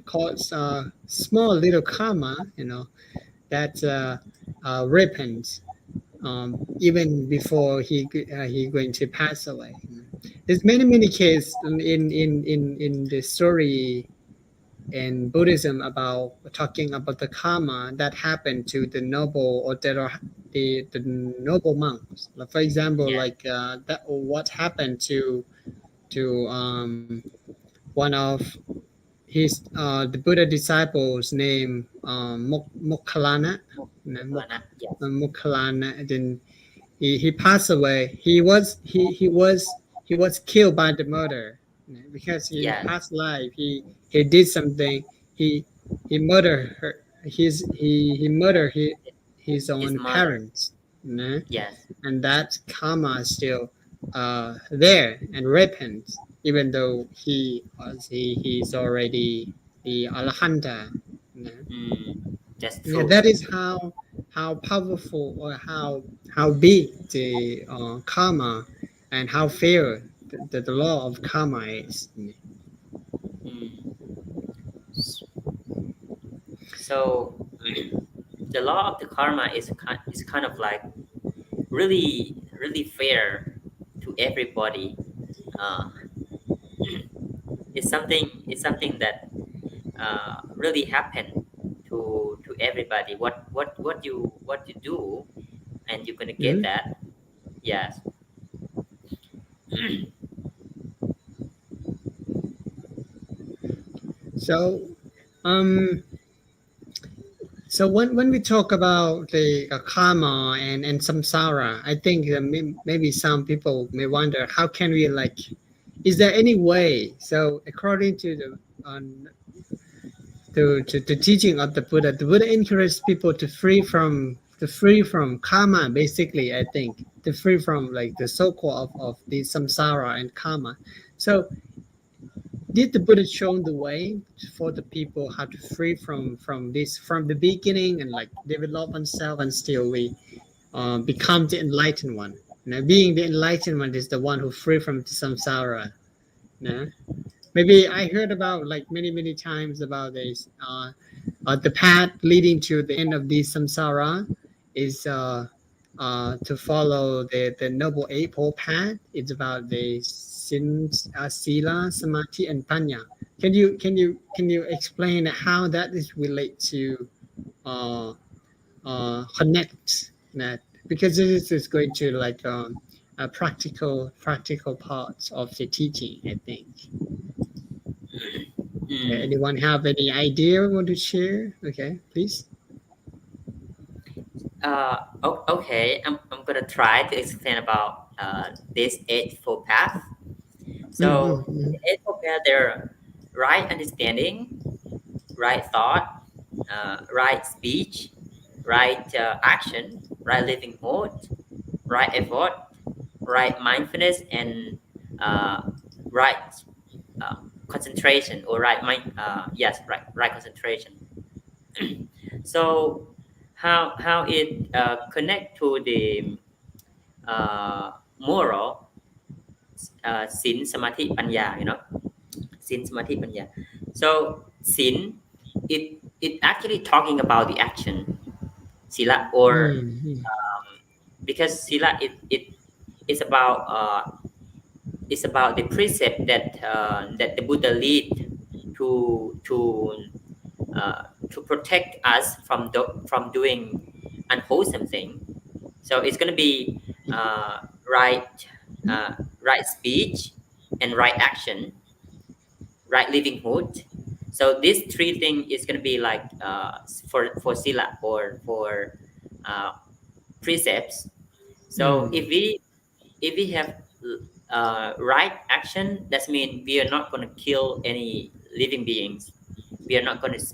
caused small little karma, that repent even before he going to pass away. There's many cases in the story in Buddhism about talking about the karma that happened to the noble, or that are the noble monks. Like, for example, Yes. like that what happened to one of his the Buddha disciples named Mokhalana. Yes. Mokhalana. Then he passed away. He was killed by the murder, because in Yes. past life he did something. He murdered her. He murdered his His own mother. parents, you know? Yes. And that karma is still there and repent, even though he's already the Alahanta. You know? That's Yeah, true. that is how powerful, or how big the karma, and how fair the law of karma is. Mm. So the law of the karma is kind of like really fair to everybody. Uh, it's something that really happen to everybody. What you do, and you're gonna get Mhm. that. Yes. So, um, so when we talk about the karma and samsara, I think that maybe some people may wonder, how can we like, is there any way? So according to the teaching of the Buddha encouraged people to free from karma, basically, I think, to free from like the so-called of the samsara and karma. So did the Buddha show the way for the people how to free from this from the beginning, and like develop oneself, and still we become the enlightened one? Being the enlightened one is the one who free from the samsara. No? Maybe I heard about like many times about this. The path leading to the end of the samsara is to follow the noble eightfold path. It's about the sila, samadhi, and panya. Can you explain how that is relate to uh, connect that? Because this is going to like a practical part of the teaching, I think. Okay, Mm. anyone have any idea want to share? Okay, please. Okay, I'm gonna try to explain about this eightfold path. So Mm-hmm, the eightfold path, there are right understanding, right thought, right speech, right action, right living mode, right effort, right mindfulness, and right concentration, or right mind. Yes, right concentration. So how it connect to the moral, sin, samadhi, panya, sin, samadhi, panya. So sin, it actually talking about the action, sila, or Mm, because sila, it is about the precept that the Buddha lead to protect us from doing unwholesome thing. So it's going to be right right speech and right action, right livelihood. So these three things is going to be like for sila, or for uh, precepts. So mm, if we have right action, that means we are not going to kill any living beings. We are not going to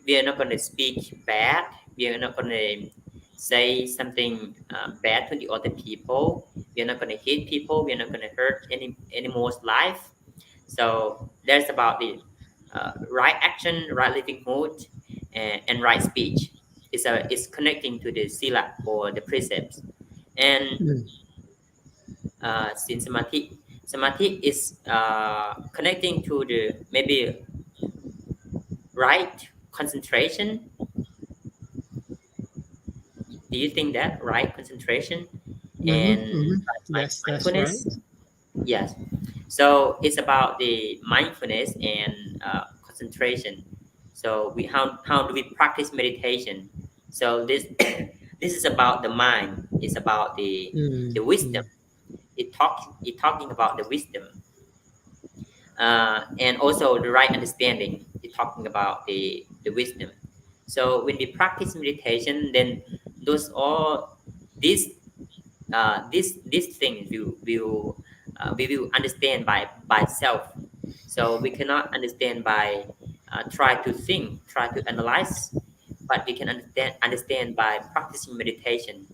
we are not going to speak bad. We are not going to say something bad to the other people. We are not going to hit people. We are not going to hurt any more's life. So that's about the right action, right living mood, and right speech. It's connecting to the sila, or the precepts. And mm, sin, samadhi is connecting to the maybe right concentration. Do you think that right concentration mm-hmm, and mm-hmm. right That's right. mindfulness? Yes. So it's about the mindfulness and concentration. So how do we practice meditation? So this this is about the mind. It's about the Mm, wisdom. mm, It talking about the wisdom, and also the right understanding. It's talking about the wisdom. So when we practice meditation, then those all these these things we will understand by self. So we cannot understand by try to think, try to analyze, but we can understand by practicing meditation.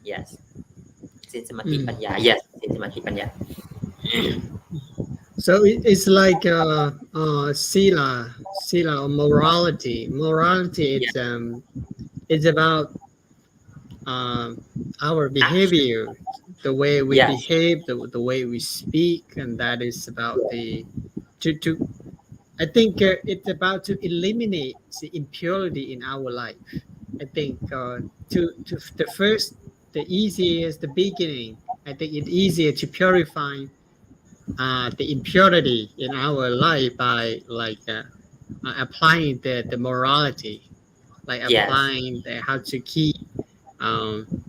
Yes, sin, samadhi, mm. panya. Yes, sin, samadhi, panya. So it's like sila or morality. Morality, Yes, it's about um, our action. behavior, the way we Yes, behave, the way we speak, and that is about yes, the to. I think it's about to eliminate the impurity in our life. I think to the first, the easiest, the beginning. I think it's easier to purify the impurity in our life by like applying the morality, like yes, applying how to keep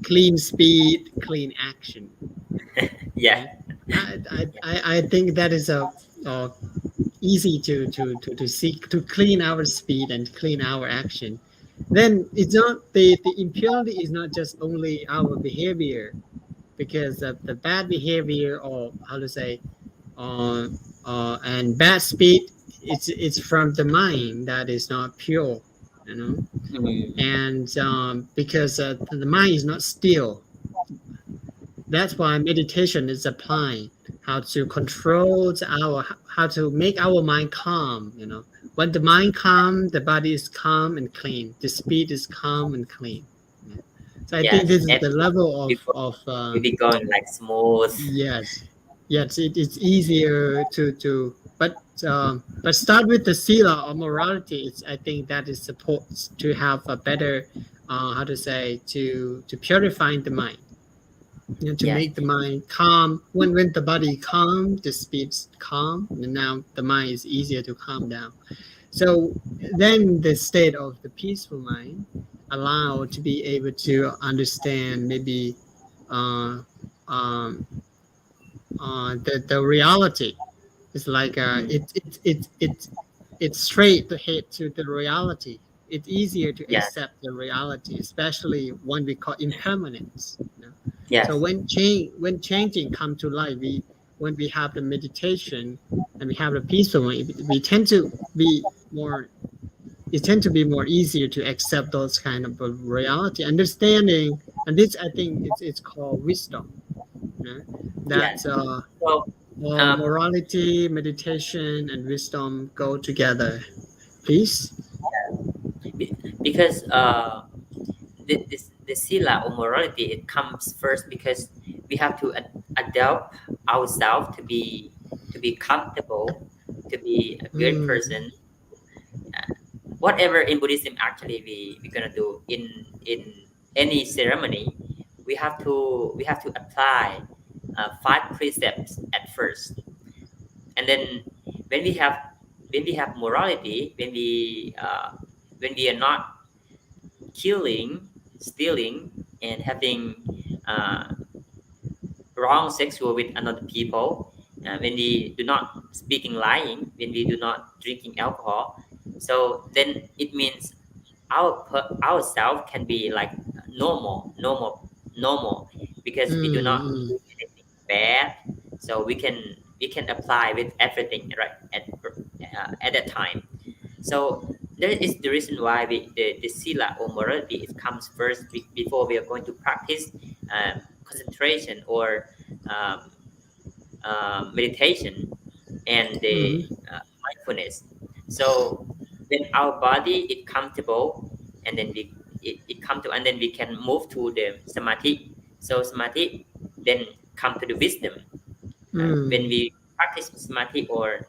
clean speed, clean action. yes, Right? I think that is a easy to seek to clean our speed and clean our action. Then it's not the impurity is not just only our behavior, because of the bad behavior, or how to say, uh, and bad speed, it's from the mind that is not pure, you know. mm, And because the mind is not still, that's why meditation is applying how to control our how to make our mind calm, you know. When the mind calm, the body is calm and clean, the speed is calm and clean. Yeah. So I think yes. this is the Everything level of will be going like smooth. yes, yes, it's easier but start with the sila or morality. It's, I think that is supports to have a better how to say, to purifying the mind, you know, to Yes, make the mind calm. When the body calm, the speed's calm, and now the mind is easier to calm down. So then the state of the peaceful mind allow to be able to understand maybe uh, um, the reality. It's like mm, it's straight ahead to the reality. It's easier to yes, accept the reality, especially when we call impermanence. You know? So yes, when changing come to life, we when we have the meditation and we have the peaceful mind, we tend to be more. it tend to be more easier to accept those kind of reality, understanding, and this I think it's called wisdom. You know? Yes. That So um, morality, meditation, and wisdom go together. Please. because the sila or morality, it comes first because we have to adapt ourselves to be comfortable, to be a good Mm, person. Whatever in Buddhism actually we're gonna do in any ceremony, we have to apply 5 precepts at first, and then when we have when we have morality, when we are not killing, stealing, and having uh, wrong sexual with another people, when we do not speaking lying, when we do not drinking alcohol, so then it means ourself can be like normal, because we do not mm, do anything bad, so we can apply with everything right at that time. So that is the reason why the sila or morality, it comes first before we are going to practice concentration or um, meditation and the mm, mindfulness. So when our body is comfortable, and then it come to, and then we can move to the samadhi. So samadhi then come to the wisdom. When mm, we practice samadhi or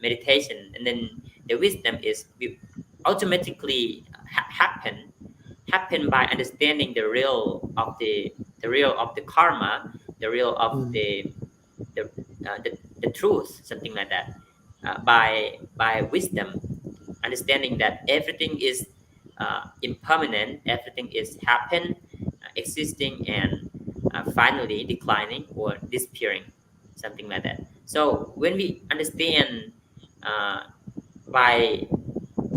meditation, and then the wisdom is we automatically happen by understanding the real of the karma, the real of mm, the, the truth, something like that, by wisdom, understanding that everything is impermanent, everything is happen, existing, and finally declining or disappearing, something like that. So when we understand uh, by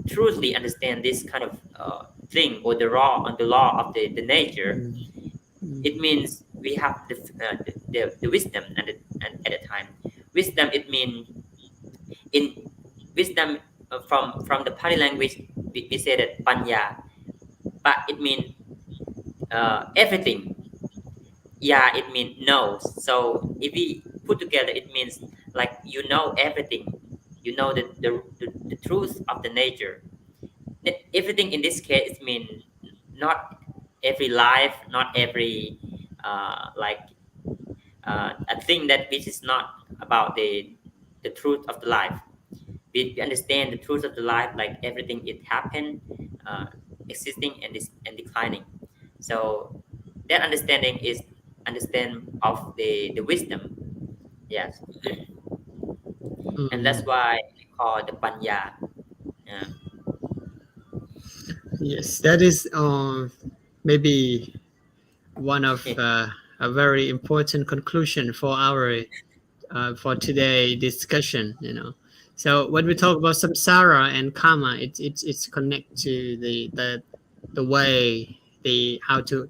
truly understand this kind of thing, or the law of the nature, mm, mm, it means we have the wisdom and at the time. Wisdom, it means in wisdom, from the Pali language, we say that panya, but it means everything. Yeah, it means knows. So if we put together, it means like you know everything. You know the truth of the nature. Everything in this case mean not every life, not every like a thing that which is not about the truth of the life. We understand the truth of the life, like everything it happened, existing and and declining. So that understanding is understand of the wisdom. Yes, and that's mm. why we call the panya. Yeah. Yes, that is maybe one of a very important conclusion for our for today discussion. You know, so when we talk about samsara and karma, it's connect to the way the how to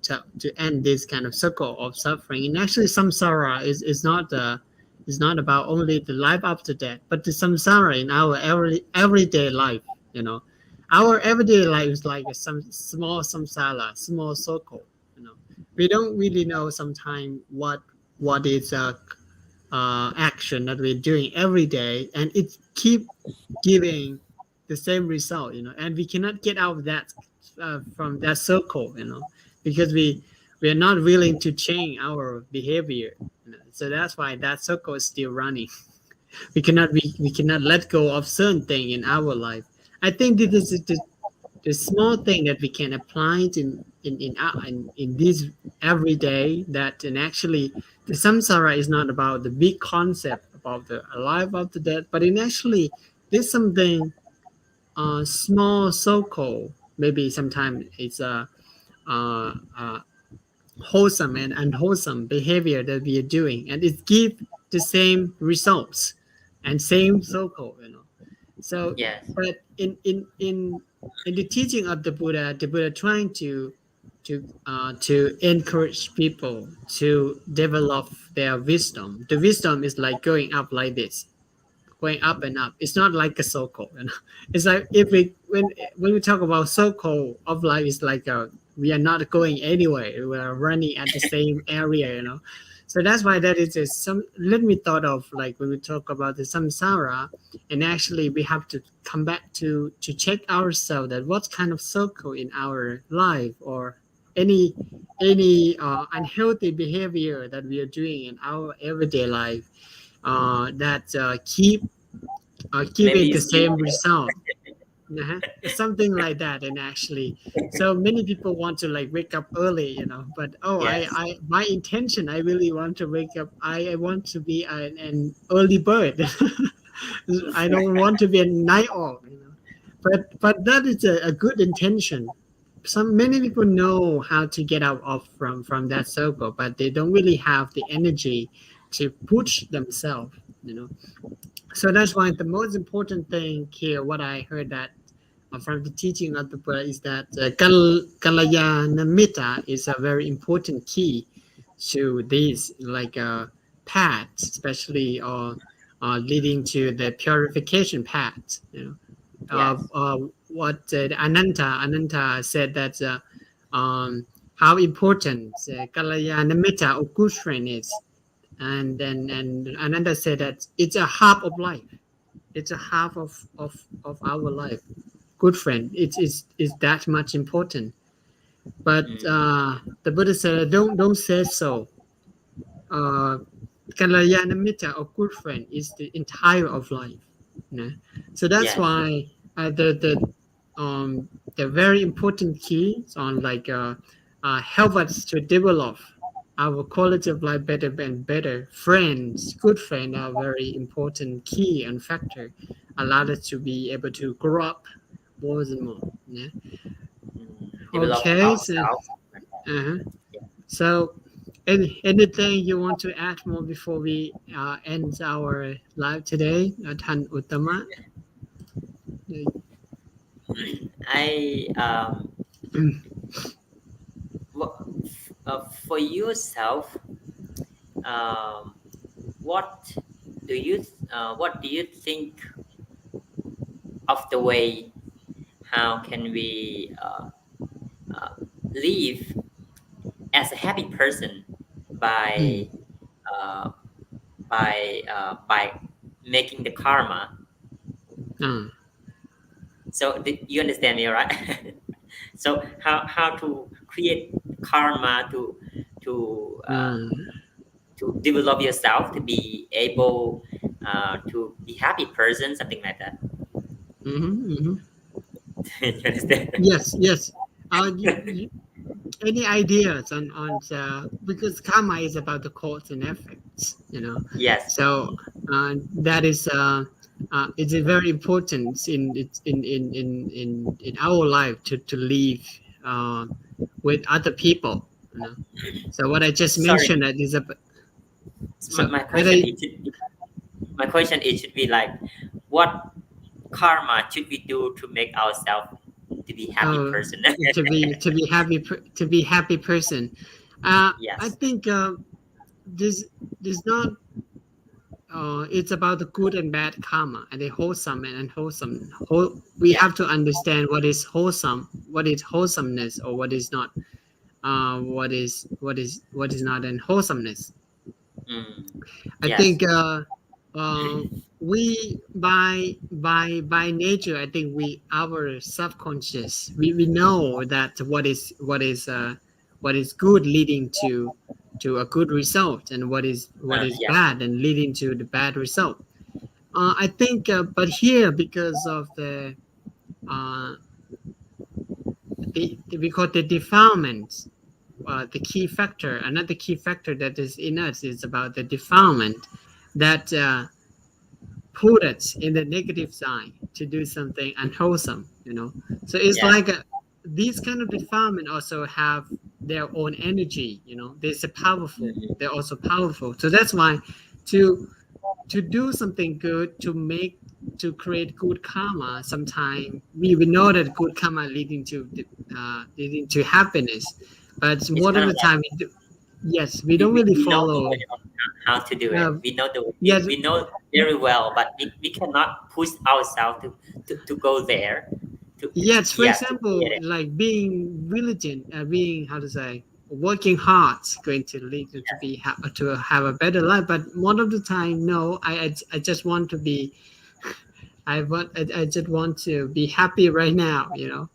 end this kind of circle of suffering. And actually, samsara is not about only the life after death, but the samsara in our everyday life. You know, our everyday life is like some small samsara, small circle. You know, we don't really know sometimes what is action that we're doing every day, and it keep giving the same result, you know, and we cannot get out of that from that circle, you know, because we are not willing to change our behavior, you know? So that's why that circle is still running. We cannot let go of certain thing in our life. I think this is the small thing that we can apply in this every day, that and actually the samsara is not about the big concept about the alive after death, but in actually there's something small circle, maybe sometimes it's a wholesome and unwholesome behavior that we are doing, and it give the same results and same circle, you know. So, Yes. but in the teaching of the Buddha trying to encourage people to develop their wisdom. The wisdom is like going up like this, going up and up. It's not like a circle, you know. It's like if when we talk about circle of life, it's like we are not going anywhere. We are running at the same area, you know. So that's why that is some. Let me thought of like when we talk about the samsara, and actually we have to come back to check ourselves that what kind of circle in our life or any unhealthy behavior that we are doing in our everyday life that keep it Maybe the sleep. same result. Something like that. And actually, so many people want to like wake up early, you know, but Yes. my intention, I really want to wake up. I want to be an early bird. I don't want to be a night owl, you know. But that is a good intention. Some many people know how to get out of from that circle, but they don't really have the energy to push themselves, you know. So that's why the most important thing here, what I heard that from the teaching of the Buddha, is that Kalyana is a very important key to these like paths, especially leading to the purification path. You know, Yes. what Ananta said that how important Kalyana or good friend is, and Ananda said that it's a half of life. It's a half of our life. Good friend, it's that much important. But Mm. the Buddha said, don't say so. Uh, Kalyana Mitta or good friend is the entire of life. You know? So that's Yes. why the very important keys on like help us to develop our quality of life better and better. Friends, good friends are very important key and factor, allow us to be able to grow up more and more. Yeah. Develop Okay. So, ourselves. uh-huh. So anything you want to add more before we end our live today, Than Uttama? I for yourself, um, what what do you think of the way how can we uh, live as a happy person Mm. by uh, by making the karma. Uh, So you understand me, right? So how to create karma to uh, uh, to develop yourself to be able to be happy person, something like that. mm-hmm. You understand? Yes, yes. Any ideas on because karma is about the cause and effects, you know. Yes. So that is it's very important in our life to live uh, with other people, you know. So what I just Sorry, mentioned that is a my, so my whether question it should be, my question it should be like, what karma should we do to make ourselves to be happy uh, person? to be happy person. I Yes. think this this not it's about the good and bad karma and the wholesome and unwholesome. We Yeah. have to understand what is wholesome, what is wholesomeness, or what is not. What is not unwholesomeness. Mm. I Yes. think uh, we by nature, I think we our subconscious we know that what is good leading to a good result, and what is Yes. bad and leading to the bad result. I think, but here because of uh, we call the defilement, the key factor. Another key factor that is in us is about the defilement that put us in the negative side to do something unwholesome. You know, so it's Yes. like these kind of defilement also have their own energy. You know, they're so powerful. Mm. They're also powerful. So that's why to to do something good to create good karma, sometimes we know that good karma leading to happiness, but It's more kind of of the time like yes, we don't really we know the follow. way of how to do it. uh, We know the way. yes, We know very well, but we cannot push ourselves to go there Yes, for yeah, to example, create it. like being diligent, being how to say, working hard is going to lead you to Yes. to have a better life. But most of the time, no, I just want to be, I just want to be happy right now, you know.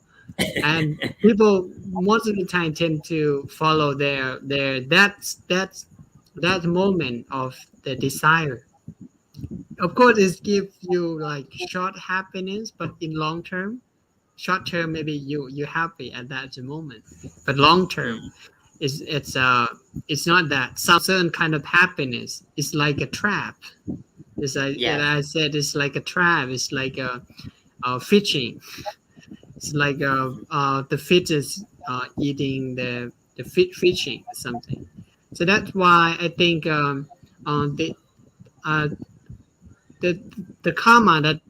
And people most of the time tend to follow their that moment of the desire. Of course, it gives you like short happiness, but in long term, short term maybe you're happy at that moment, but long term Mm, it's not that. Some certain kind of happiness is like a trap. It's like yes. I said, it's like a trap. It's like a fishing. It's like the fish is eating the fishing or something. So that's why I think uh, the the karma that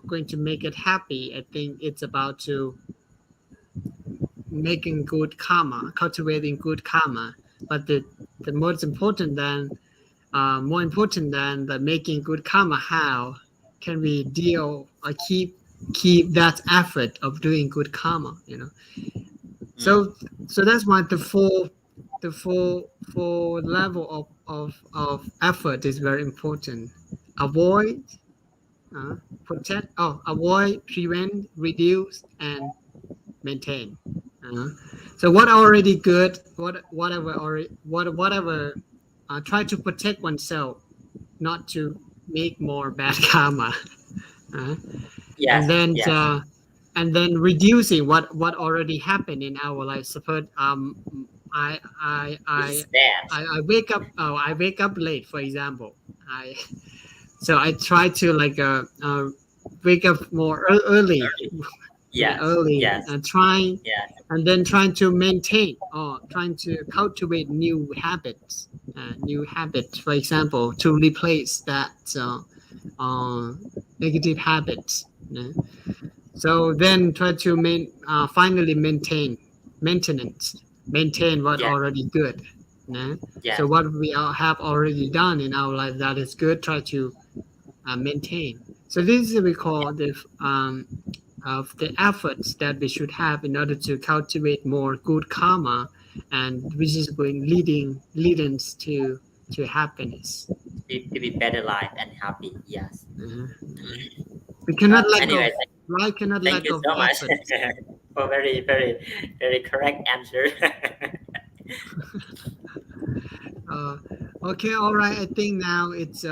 going to make it happy. I think it's about to making good karma, cultivating good karma. But the most important than more important than the making good karma, how can we deal or keep that effort of doing good karma? You know, Mm, so so that's why the four level of effort is very important. Avoid, protect, avoid, prevent, reduce, and maintain. Uh, so what already good, whatever already whatever, try to protect oneself, not to make more bad karma. Uh, and yes, then yes. reducing what already happened in our life. Suppose I I This I is bad. I wake up, I wake up late, for example. I So I try to like wake up more early, Early. yeah, Yes, early, yes, trying, yes. and then trying to maintain or trying to cultivate new habits, for example, to replace that uh, negative habits. Yeah. So then try to finally maintain what Yes, already good. Yeah. So yes. what we have already done in our life that is good, try to maintain. So this is what we call the of the efforts that we should have in order to cultivate more good karma, and which is going leading to happiness. To be better life and happy. Yes. Uh, uh, we cannot lack of Anyway, Life cannot thank lack you of so much effort. for very, very, very correct answer. Uh, okay, all right. I think now it's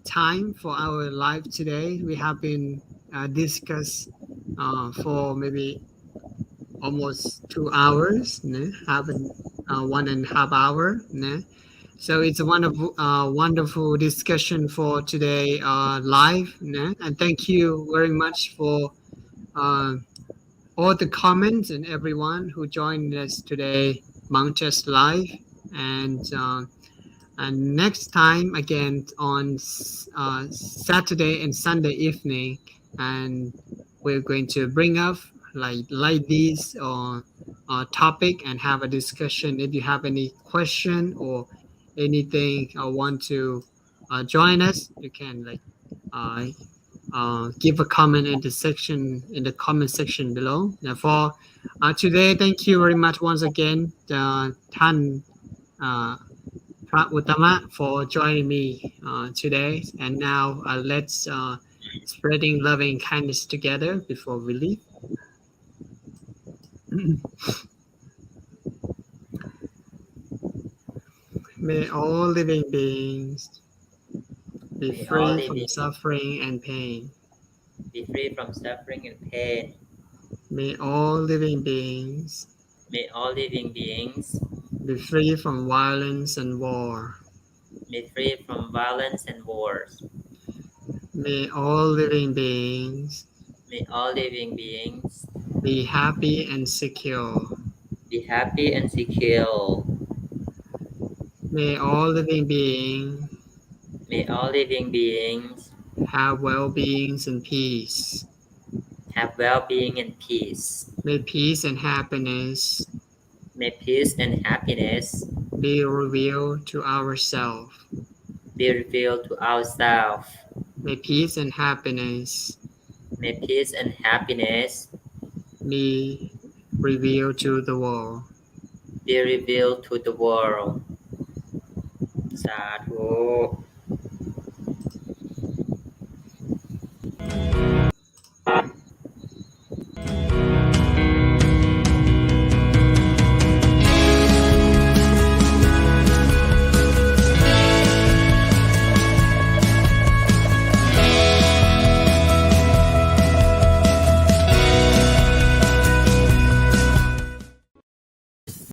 time for our live today. We have been discussed for maybe almost 2 hours, né? Have 1.5 hour. Né? So it's a wonderful discussion for today live. Né? And thank you very much for uh, all the comments and everyone who joined us today, Mountest Live. And next time again on Saturday and Sunday evening, and we're going to bring up like this topic and have a discussion. If you have any question or anything or want to join us, you can uh, give a comment in the comment section below. Therefore, today, thank you very much once again, Tan. Uh, Uttama, for joining me today. And now let's spreading loving kindness together before we leave. May all living beings be May all free from living suffering and pain. be free from suffering and pain. May all living beings May all living beings be free from violence and war. be free from violence and wars. May all living beings May all living beings be happy and secure. be happy and secure. May all living beings May all living beings have well-beings and peace. have well-being and peace. May peace and happiness May peace and happiness be revealed to ourselves. be revealed to ourselves. May peace and happiness May peace and happiness be revealed to the world. be revealed to the world. สาธุ